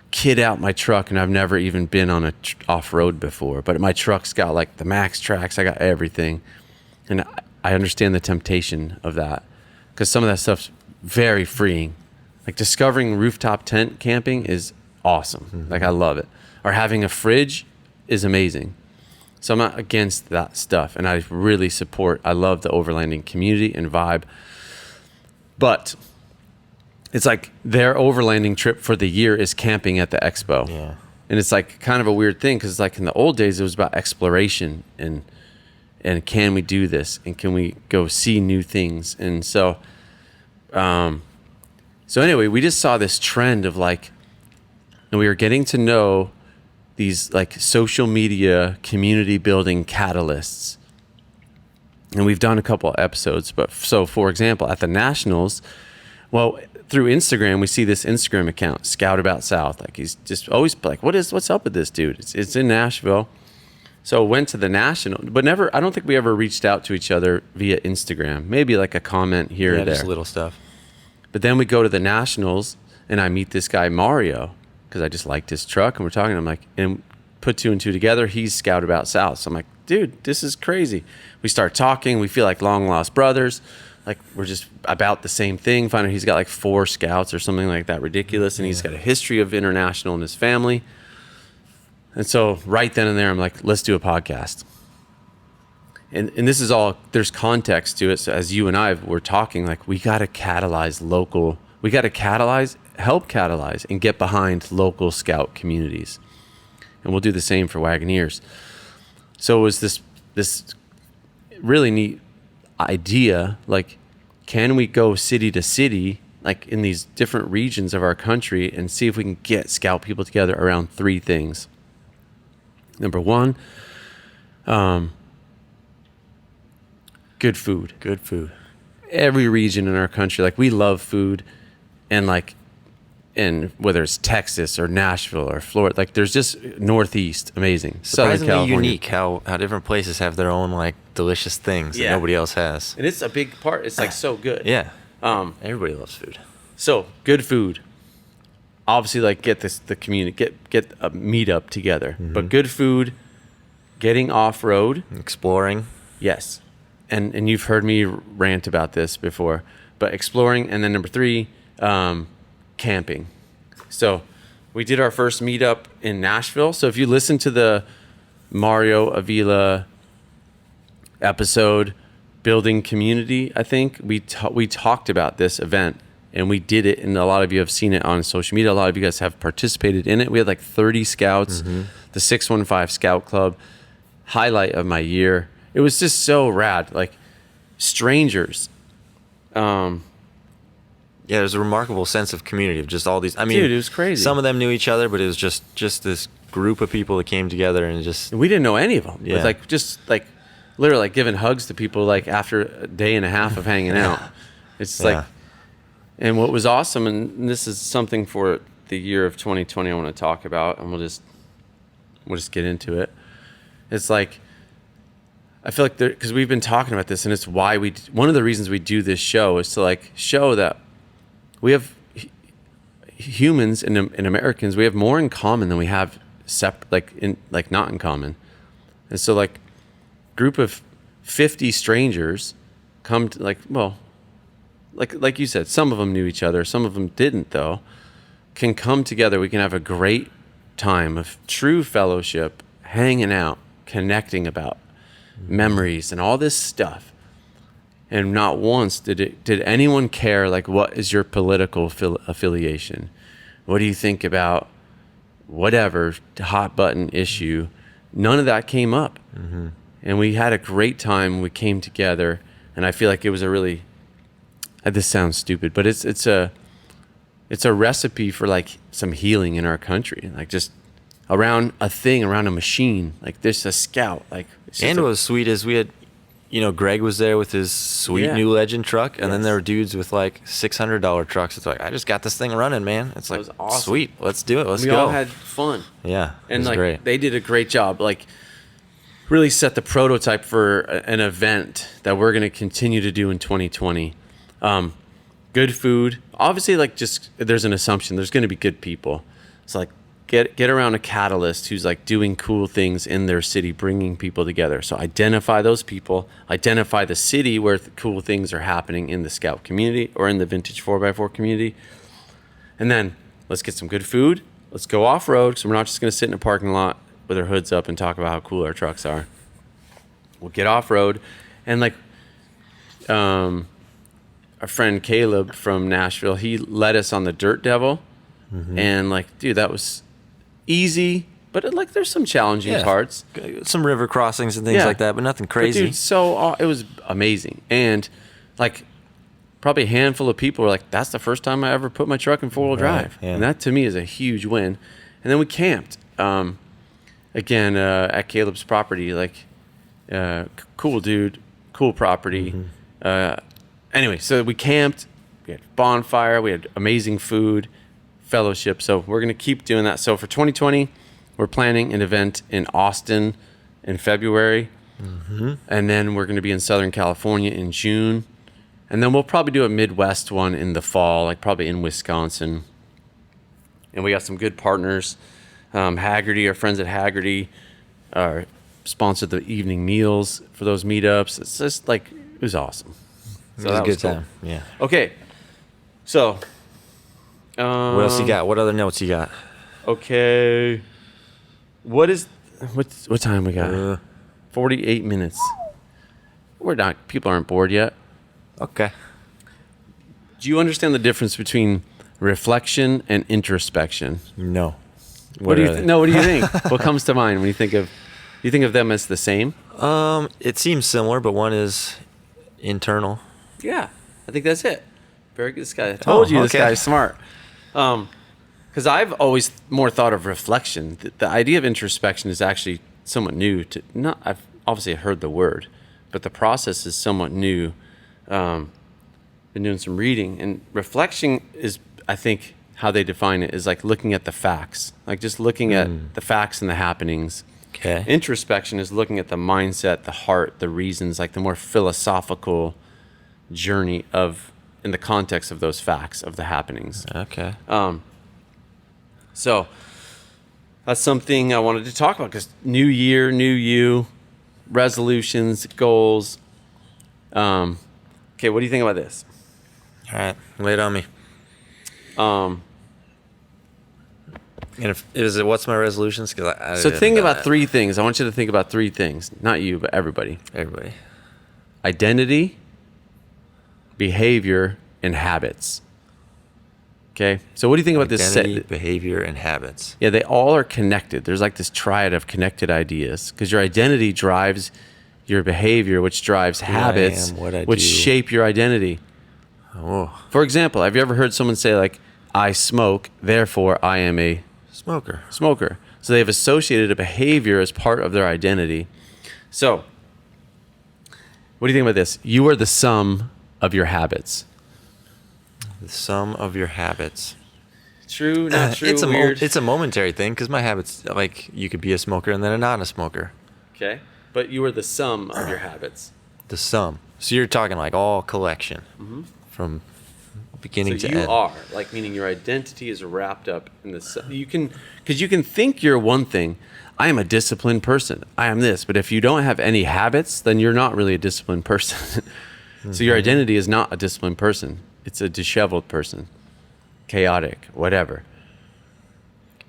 kit out my truck, and I've never even been on a off road before, but my truck's got like the max tracks. I got everything, and I understand the temptation of that, because some of that stuff's very freeing. Like discovering rooftop tent camping is awesome. Like I love it. Or having a fridge is amazing. So I'm not against that stuff, and I really support. I love the overlanding community and vibe. But it's like their overlanding trip for the year is camping at the expo. Yeah. And it's like kind of a weird thing, because like in the old days it was about exploration and can we do this, and can we go see new things. And so anyway, we just saw this trend of like, and we were getting to know these like social media community building catalysts. And we've done a couple of episodes, but so for example, at the Nationals, well, through Instagram, we see this Instagram account, Scout About South. Like he's just always like, what's up with this dude? It's in Nashville. So went to the National, but never, I don't think we ever reached out to each other via Instagram. Maybe like a comment here or there. Just little stuff. But then we go to the Nationals, and I meet this guy, Mario, because I just liked his truck, and we're talking. I'm like, and put 2 and 2 together. He's Scout About South. So I'm like, dude, this is crazy. We start talking. We feel like long lost brothers. Like we're just about the same thing. Find out he's got like 4 scouts or something like that, ridiculous. And he's got a history of international in his family. And so right then and there, I'm like, let's do a podcast. And this is all, there's context to it. So as you and I were talking, like we got to catalyze local, we got to help catalyze and get behind local scout communities. And we'll do the same for Wagoneers. So it was this really neat idea, like, can we go city to city, like in these different regions of our country, and see if we can get scout people together around 3 things. Number 1, good food. Good food. Every region in our country, like we love food, and like, and whether it's Texas or Nashville or Florida, like there's just Northeast, amazing. Southern Surprisingly California. unique how different places have their own like delicious things that nobody else has. And it's a big part. It's like so good. Yeah. Everybody loves food. So good food. Obviously, like get the community, get a meetup together. But good food, getting off road, Exploring. yes. And you've heard me rant about this before, but exploring, and then number 3, camping. So we did our first meetup in Nashville. So if you listen to the Mario Avila episode, Building Community, I think we talked about this event, and we did it, and a lot of you have seen it on social media. A lot of you guys have participated in it. We had like 30 scouts, the 615 Scout Club, highlight of my year. It was just so rad, like strangers. Yeah, there's a remarkable sense of community of just all these. I mean, Dude, it was crazy. Some of them knew each other, but it was just this group of people that came together and just. And we didn't know any of them. Yeah. It was like just like literally like giving hugs to people like after a day and a half of hanging out. It's like, and what was awesome, and this is something for the year of 2020 I want to talk about, and we'll just get into it. It's like I feel like because we've been talking about this, and it's why one of the reasons we do this show is to like show that we have humans and Americans, we have more in common than we have not in common. And so like group of 50 strangers come to like you said, some of them knew each other, some of them didn't though, can come together. We can have a great time of true fellowship, hanging out, connecting about memories and all this stuff. And not once did anyone care, like, what is your political affiliation? What do you think about whatever hot button issue? None of that came up. Mm-hmm. And we had a great time. We came together, and I feel like it was a really, this sounds stupid, but it's a recipe for like some healing in our country, like just around a machine, like this, a scout, like. And what was sweet is we had, Greg was there with his sweet new Legend truck, and then there were dudes with like $600 trucks. It's like, I just got this thing running, man. It's like, awesome. Sweet, let's do it. Let's go. We all had fun. Yeah, and like great. They did a great job. Like, really set the prototype for an event that we're going to continue to do in 2020. Good food, obviously. Like, just there's an assumption there's going to be good people. It's like get around a catalyst who's like doing cool things in their city, bringing people together. So identify those people, identify the city where cool things are happening in the Scout community or in the vintage 4x4 community. And then let's get some good food. Let's go off-road, so we're not just going to sit in a parking lot with our hoods up and talk about how cool our trucks are. We'll get off-road. And like our friend Caleb from Nashville, he led us on the Dirt Devil. Mm-hmm. And like, dude, that was easy, but there's some challenging parts, some river crossings and things like that, but nothing crazy. But dude, it was amazing. And like probably a handful of people were like, that's the first time I ever put my truck in four-wheel drive. Yeah. And that to me is a huge win. And then we camped again at Caleb's property, like cool dude, cool property. Mm-hmm. Anyway, so we camped, we had bonfire, we had amazing food, fellowship. So we're going to keep doing that. So for 2020, we're planning an event in Austin in February. Mm-hmm. And then we're going to be in Southern California in June. And then we'll probably do a Midwest one in the fall, like probably in Wisconsin. And we got some good partners. Haggerty, our friends at Haggerty, sponsored the evening meals for those meetups. It's just like, it was awesome. So that was a good time. Yeah. Okay. So what else you got? What other notes you got? Okay. What time we got? 48 minutes. People aren't bored yet. Okay. Do you understand the difference between reflection and introspection? No. What do you think? What comes to mind when you think of them as the same? It seems similar, but one is internal. Yeah. I think that's it. Very good. This guy. I told you this guy's smart. Because I've always more thought of reflection. The idea of introspection is actually somewhat new to. I've obviously heard the word, but the process is somewhat new. Been doing some reading, and reflection is, I think, how they define it is like looking at the facts, like just looking at the facts and the happenings. Okay. Introspection is looking at the mindset, the heart, the reasons, like the more philosophical journey in the context of those facts of the happenings. Okay. So that's something I wanted to talk about, because new year, new you, resolutions, goals. Okay, what do you think about this? All right, lay it on me. And what's my resolutions? So think about three things. I want you to think about three things. Not you, but everybody. Everybody. Identity, behavior, and habits. Okay? So what do you think about this? Identity, behavior, and habits. Yeah, they all are connected. There's like this triad of connected ideas, because your identity drives your behavior, which drives habits, which shape your identity. Oh. For example, have you ever heard someone say, like, I smoke, therefore I am a smoker? So they've associated a behavior as part of their identity. So what do you think about this? You are the sum of your habits. The sum of your habits. True, not true, it's a momentary thing, because my habits, like, you could be a smoker and then a non-smoker. Okay. but you are the sum of your habits. The sum. So you're talking like all collection from beginning So to you end. are, like, meaning your identity is wrapped up in the sum. Because you can think you're one thing. I am a disciplined person. I am this. But if you don't have any habits, then you're not really a disciplined person. So your identity is not a disciplined person. It's a disheveled person, chaotic, whatever.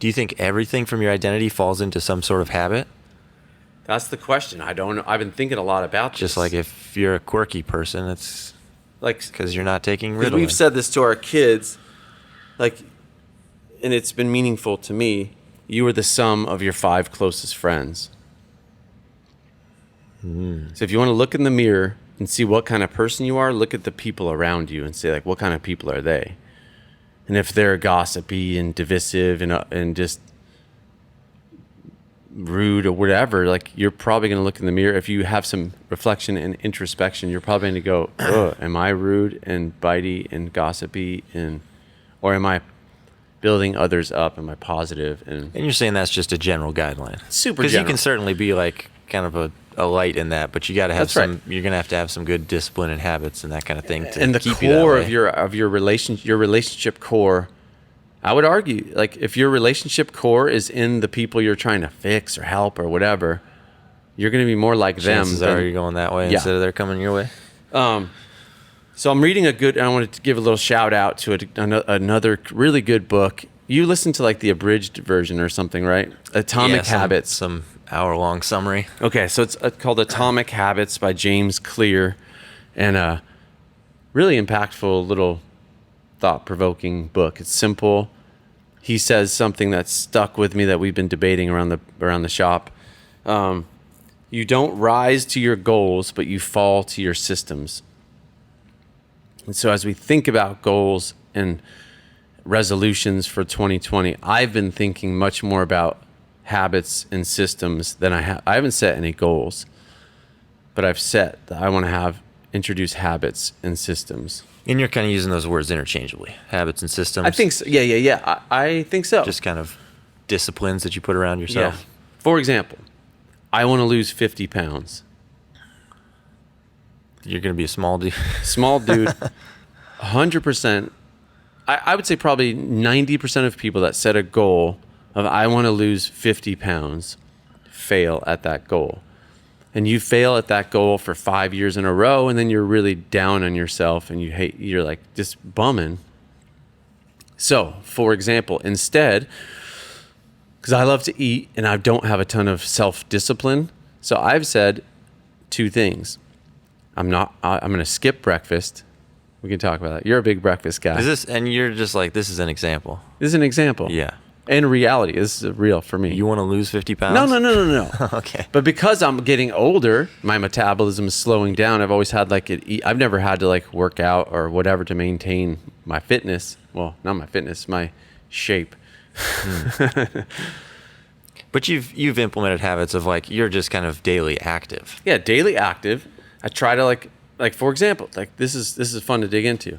Do you think everything from your identity falls into some sort of habit? That's the question. I don't know. I've been thinking a lot about this. Just like if you're a quirky person, it's like, because you're not taking because Ritalin. we've said this to our kids, like, and it's been meaningful to me. You are the sum of your 5 closest friends. So if you want to look in the mirror and see what kind of person you are, look at the people around you and say, like, what kind of people are they? And if they're gossipy and divisive and just rude or whatever, like, you're probably going to look in the mirror. If you have some reflection and introspection, you're probably going to go, oh, am I rude and bitey and gossipy, or am I building others up? Am I positive? And And you're saying that's just a general guideline. Super Because you general. can certainly be like kind of a light in that, but you got to have That's right. you're going to have some good discipline and habits and that kind of thing to and the keep you that core way. of your relationship core, I would argue, like, if your relationship core is in the people you're trying to fix or help or whatever, you're going to be more like Chances them. are you're going that way Yeah. instead of they're coming your way. So I'm reading I wanted to give a little shout out to another really good book. You listen to, like, the abridged version or something, right? Atomic Habits. Some hour-long summary. Okay, so it's called Atomic Habits by James Clear, and a really impactful little thought-provoking book. It's simple. He says something that's stuck with me that we've been debating around the shop. You don't rise to your goals, but you fall to your systems. And so as we think about goals and resolutions for 2020, I've been thinking much more about habits and systems than I have. I haven't set any goals, but I've set that I want to introduce habits and systems. And you're kind of using those words interchangeably. Habits and systems. I think so. Yeah. I think so. Just kind of disciplines that you put around yourself. Yeah. For example, I want to lose 50 pounds. You're going to be a small dude. Small dude, 100%. I would say probably 90% of people that set a goal of I want to lose 50 pounds fail at that goal. And you fail at that goal for 5 years in a row, and then you're really down on yourself and you're like just bumming. So, for example, instead, because I love to eat and I don't have a ton of self-discipline, so I've said 2 things. I'm going to skip breakfast. We can talk about that. You're a big breakfast guy. And you're just like, this is an example. This is an example. Yeah. And reality. This is real for me. You want to lose 50 pounds? No. Okay. But because I'm getting older, my metabolism is slowing down. I've always had I've never had to like work out or whatever to maintain my fitness. Well, not my fitness, my shape. But you've implemented habits of like, you're just kind of daily active. Yeah, daily active. I try to like for example, like this is fun to dig into.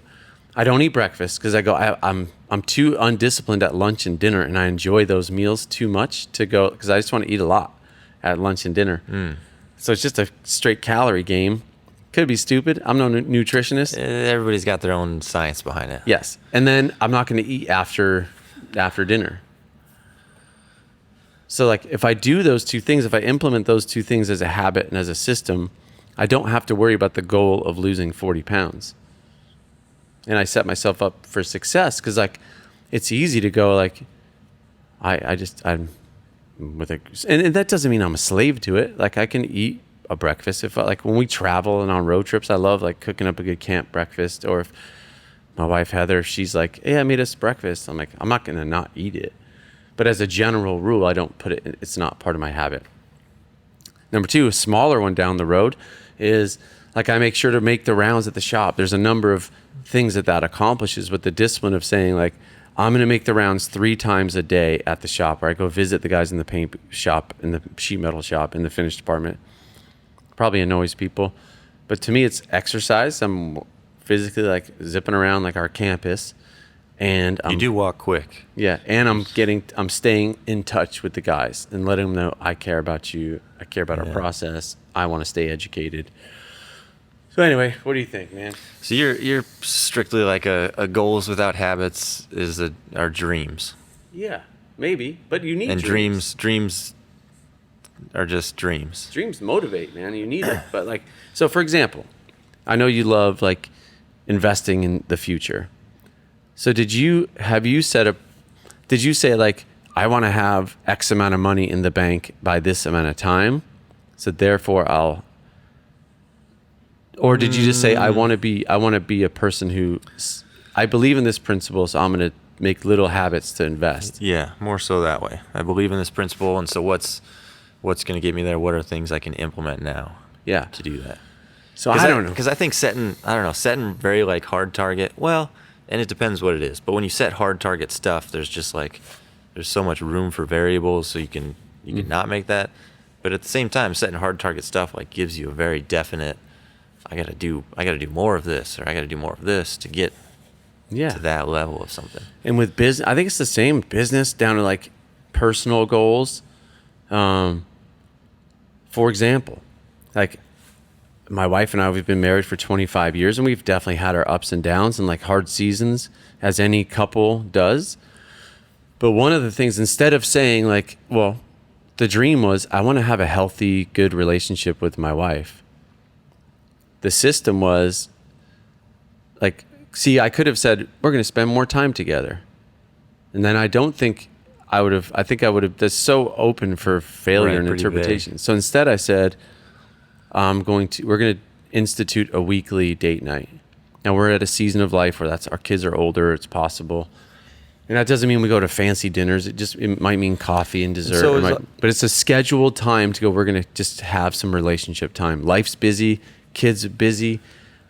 I don't eat breakfast because I'm too undisciplined at lunch and dinner, and I enjoy those meals too much to go because I just want to eat a lot at lunch and dinner. So it's just a straight calorie game. Could be stupid. I'm no nutritionist. Everybody's got their own science behind it. Yes, and then I'm not going to eat after dinner. So like if I do those 2 things, if I implement those 2 things as a habit and as a system, I don't have to worry about the goal of losing 40 pounds. And I set myself up for success because like it's easy to go like I'm with and that doesn't mean I'm a slave to it. Like I can eat a breakfast if like when we travel and on road trips, I love like cooking up a good camp breakfast. Or if my wife Heather, she's like, hey, I made us breakfast. I'm like, I'm not gonna not eat it. But as a general rule, I don't put it. It's not part of my habit. Number 2, a smaller one down the road is like I make sure to make the rounds at the shop. There's a number of things that accomplishes, but the discipline of saying like, I'm going to make the rounds 3 times a day at the shop, or I go visit the guys in the paint shop, in the sheet metal shop, in the finish department. Probably annoys people, but to me it's exercise. I'm physically like zipping around like our campus, And You do walk quick. Yeah, and I'm staying in touch with the guys and letting them know I care about you. I care about our process. I want to stay educated. So anyway, what do you think, man? So you're strictly like a goals without habits are dreams. Yeah, maybe, but you need And dreams are just dreams. Dreams motivate, man. You need it. But like, so for example, I know you love like investing in the future. So did you say like, I want to have X amount of money in the bank by this amount of time, so therefore or did you just say I want to be a person who I believe in this principle, so I'm going to make little habits to invest? Yeah, more so that way. I believe in this principle, and so what's going to get me there? What are things I can implement now? Yeah, to do that. So I don't know, because I think setting very like hard target. Well, and it depends what it is. But when you set hard target stuff, there's so much room for variables, so you can not make that. But at the same time, setting hard target stuff like gives you a very definite. I gotta do more of this, or I gotta do more of this to get to that level of something. And with business, I think it's the same business down to like personal goals. For example, like my wife and I, we've been married for 25 years, and we've definitely had our ups and downs and like hard seasons, as any couple does. But one of the things, instead of saying like, well, the dream was I want to have a healthy, good relationship with my wife. The system was like, see, I could have said, we're going to spend more time together. And then I think I would have, that's so open for failure and interpretation. Vague. So instead I said, we're going to institute a weekly date night. Now we're at a season of life where our kids are older. It's possible. And that doesn't mean we go to fancy dinners. It might mean coffee and dessert. So but it's a scheduled time to go, we're going to just have some relationship time. Life's busy. Kids are busy.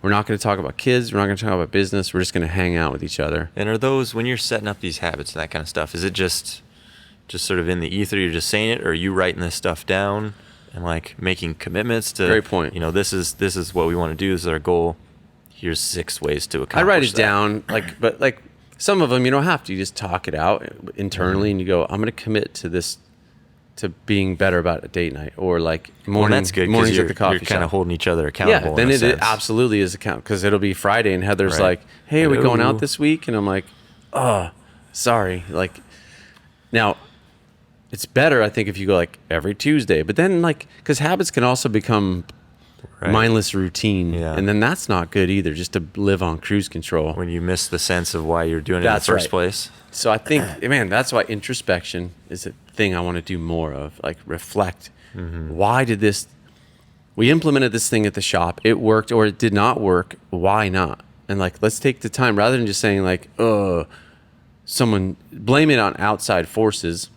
We're not going to talk about kids. We're not going to talk about business. We're just going to hang out with each other. And are those, when you're setting up these habits and that kind of stuff, is it just sort of in the ether, you're just saying it, or are you writing this stuff down and like making commitments to, great point. This is what we want to do. This is our goal. Here's 6 ways to accomplish I write it that. down, but some of them you don't have to. You just talk it out internally, and you go, I'm going to commit to this, to being better about a date night, or like mornings at the coffee shop. You're kind of holding each other accountable. Yeah, then it absolutely is account, because it'll be Friday and Heather's like, hey, are we going out this week? And I'm like, oh, sorry. Like, now it's better, I think, if you go like every Tuesday, but then like, because habits can also become mindless routine, and then that's not good either, just to live on cruise control when you miss the sense of why you're doing it in the first place. So I think, man, that's why introspection is a thing I want to do more of, like reflect. Why did we implemented this thing at the shop, it worked, or it did not work, why not? And like, let's take the time, rather than just saying like, someone blame it on outside forces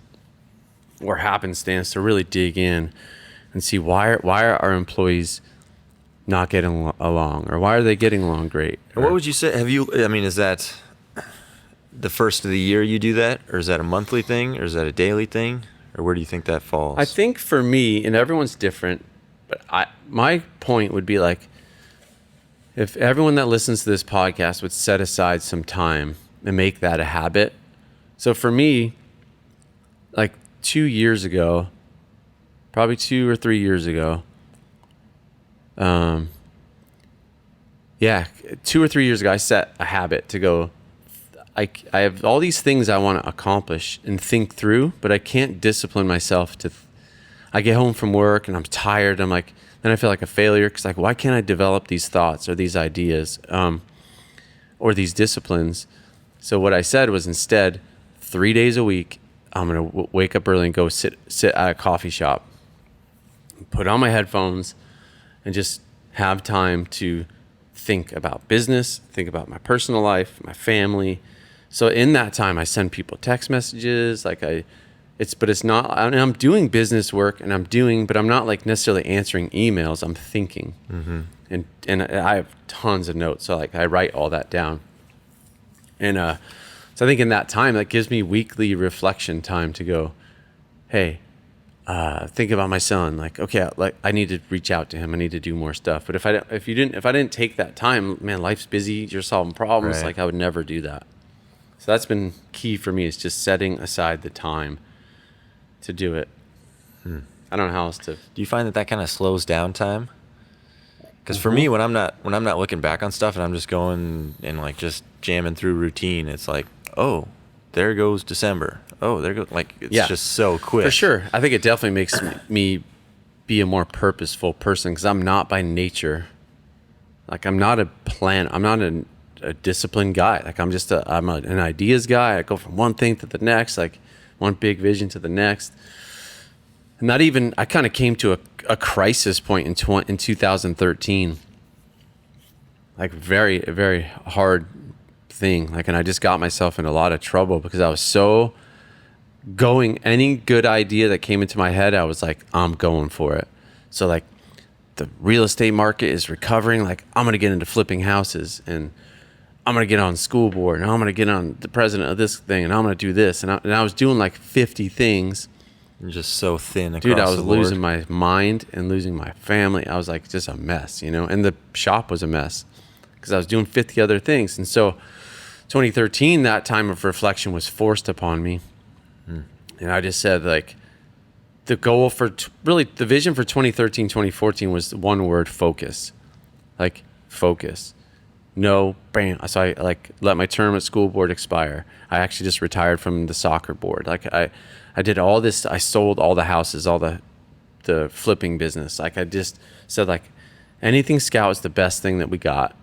or happenstance, to really dig in and see why are our employees not getting along, or why are they getting along great? And what would you say? Is that the first of the year you do that, or is that a monthly thing, or is that a daily thing, or where do you think that falls? I think for me, and everyone's different, but my point would be like, if everyone that listens to this podcast would set aside some time and make that a habit. So for me, like 2 years ago, probably 2 or 3 years ago, 2 or 3 years ago, I set a habit to go, I have all these things I want to accomplish and think through, but I can't discipline myself to. I get home from work and I'm tired. I'm like, then I feel like a failure, because like, why can't I develop these thoughts or these ideas, or these disciplines? So what I said was, instead, 3 days a week, I'm gonna wake up early and go sit at a coffee shop, put on my headphones, and just have time to think about business, think about my personal life, my family. So in that time, I send people text messages. But it's not, I'm doing business work, but I'm not like necessarily answering emails. I'm thinking, and I have tons of notes. So like, I write all that down. And so I think in that time, that gives me weekly reflection time to go, hey, think about my son. Like, okay, like I need to reach out to him. I need to do more stuff. But if I didn't take that time, man, life's busy. You're solving problems. Right. Like, I would never do that. So that's been key for me, is just setting aside the time to do it. I don't know how else to. Do you find that kind of slows down time? Because for me, when I'm not looking back on stuff and I'm just going and like just jamming through routine, it's like, oh, there goes December. Oh, there goes, like, it's just so quick. For sure. I think it definitely makes me be a more purposeful person, because I'm not by nature. Like, I'm not I'm not a disciplined guy. Like, I'm an ideas guy. I go from one thing to the next, like one big vision to the next. And not even, I kind of came to a crisis point in 2013. Like, a very hard thing. Like, and I just got myself in a lot of trouble because I was so any good idea that came into my head, I was like, I'm going for it. So like, the real estate market is recovering. Like, I'm going to get into flipping houses, and I'm going to get on school board, and I'm going to get on the president of this thing, and I'm going to do this. And I was doing like 50 things. You're just so thin across Dude, I was the board. losing my mind and losing my family. I was like just a mess, and the shop was a mess because I was doing 50 other things. And so 2013, that time of reflection was forced upon me. And I just said, like, the goal for really the vision for 2013, 2014 was one word: focus. Like, focus. No, bam. So I like let my term at school board expire. I actually just retired from the soccer board. Like, I did all this. I sold all the houses, all the flipping business. Like, I just said, like, anything Scout is the best thing that we got.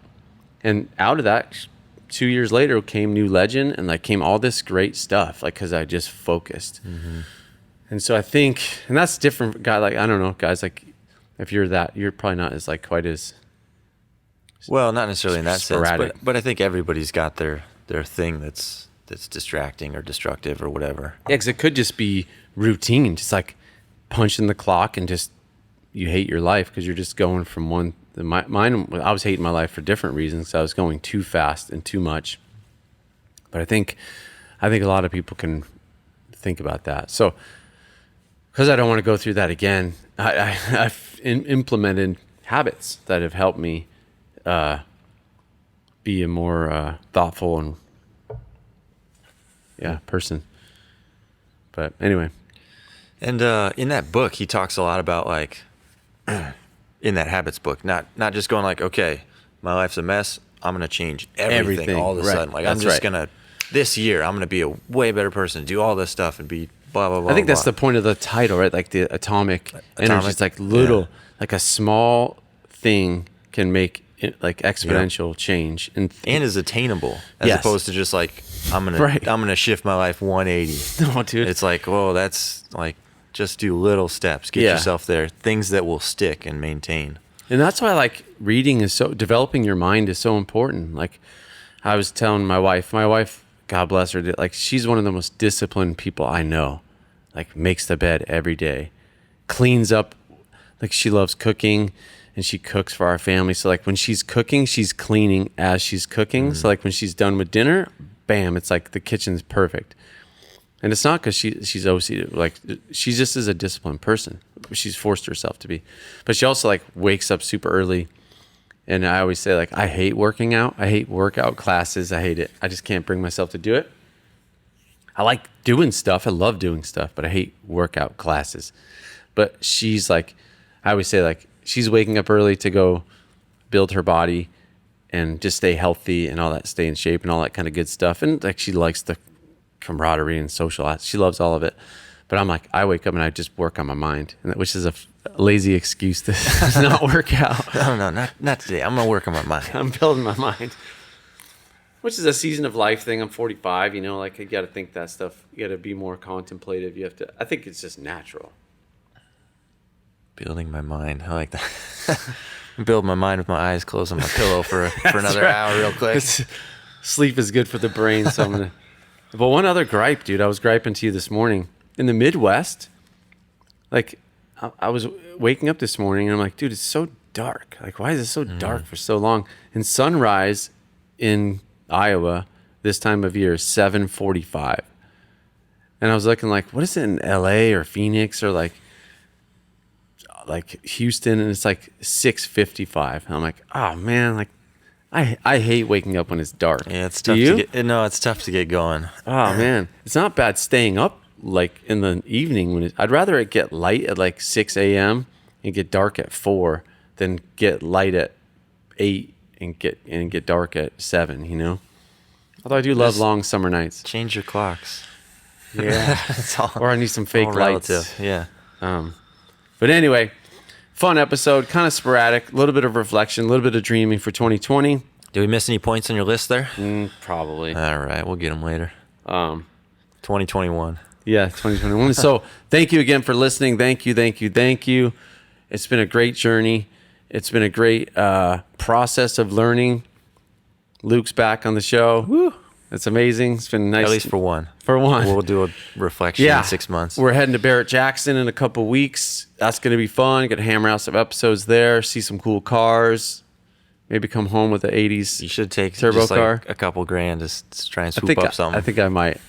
And out of that, 2 years later came New Legend, and like came all this great stuff, like, because I just focused. And so I think, and that's different. Guy, like, I don't know, guys, like, if you're probably not as like quite as well, not necessarily in that sporadic. sense, but I think everybody's got their thing that's distracting or destructive or whatever. Yeah, because it could just be routine, just like punching the clock, and just you hate your life because you're just going from one. Mine, I was hating my life for different reasons. So I was going too fast and too much. But I think a lot of people can think about that. So, because I don't want to go through that again, I've implemented habits that have helped me be a more thoughtful and person. But anyway. And in that book, he talks a lot about, like, in that habits book, not just going like, okay, my life's a mess, I'm going to change everything all of a sudden. Like, I'm just going to, this year, I'm going to be a way better person, do all this stuff and be blah, blah, blah. I think that's the point of the title, right? Like, the atomic energy. It's like little, like a small thing can make like exponential change. And is attainable as opposed to just like, I'm going to shift my life 180. No, dude. It's like, well, that's like, just do little steps, get yourself there, things that will stick and maintain. And that's why, like, developing your mind is so important. Like, I was telling my wife, God bless her, like, she's one of the most disciplined people I know. Like, makes the bed every day, cleans up. Like, she loves cooking, and she cooks for our family. So like, when she's cooking, she's cleaning as she's cooking. So like, when she's done with dinner, bam, it's like the kitchen's perfect. And it's not because she's OCD. Like, she just is a disciplined person. She's forced herself to be. But she also, like, wakes up super early. And I always say, like, I hate working out. I hate workout classes. I hate it. I just can't bring myself to do it. I like doing stuff. I love doing stuff. But I hate workout classes. But she's like, I always say, like, she's waking up early to go build her body and just stay healthy and all that, stay in shape and all that kind of good stuff. And, like, she likes the camaraderie and social. She loves all of it. But I'm like, I wake up and I just work on my mind, which is a lazy excuse to not work out. No, not today. I'm gonna work on my mind. I'm building my mind, which is a season of life thing. I'm 45. Like, you got to think that stuff. You got to be more contemplative. You have to. I think it's just natural. Building my mind. I like that. Build my mind with my eyes closed on my pillow for another hour, real quick. Sleep is good for the brain, so I'm gonna. But one other gripe, dude. I was griping to you this morning. In the Midwest, like, I was waking up this morning and I'm like, dude, it's so dark. Like, why is it so dark for so long? And sunrise in Iowa this time of year is 7:45. And I was looking like, what is it in LA or Phoenix or like Houston? And it's like 6:55. And I'm like, oh man, like, I hate waking up when it's dark. Yeah, it's Do tough you? to get. No, it's tough to get going. Oh man, it's not bad staying up like in the evening when I'd rather it get light at like 6 a.m. and get dark at 4 than get light at 8 and get dark at 7. You know. Although I do love Just long summer nights. Change your clocks. Yeah. It's all, Or I need some fake all lights. relative. Yeah. But anyway, fun episode, kind of sporadic, a little bit of reflection, a little bit of dreaming for 2020. Did we miss any points on your list there? Probably. All right, we'll get them later. 2021. Yeah, 2021. So thank you again for listening. Thank you. It's been a great journey. It's been a great process of learning. Luke's back on the show. Woo. It's amazing. It's been nice. At least for one. For one. We'll do a reflection in 6 months. We're heading to Barrett Jackson in a couple weeks. That's going to be fun. Going to hammer out some episodes there, see some cool cars, maybe come home with the 80s. You should take turbo just car. like a couple grand to try and swoop up something. I think I might.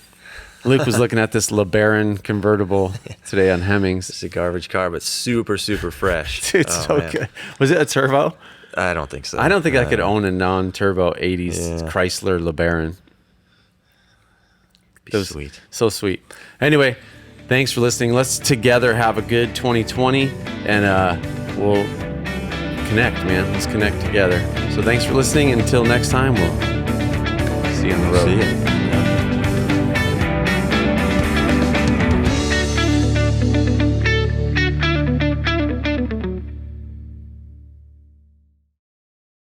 Luke was looking at this LeBaron convertible today on Hemmings. It's a garbage car, but super, super fresh. Dude, it's so man. good. Was it a turbo? I don't think so. I don't think I could own a non-turbo 80s Yeah. Chrysler LeBaron. Be Those- sweet. So sweet. Anyway, thanks for listening. Let's together have a good 2020 and we'll connect, man. Let's connect together. So thanks for listening. Until next time, we'll see you on the road. See ya.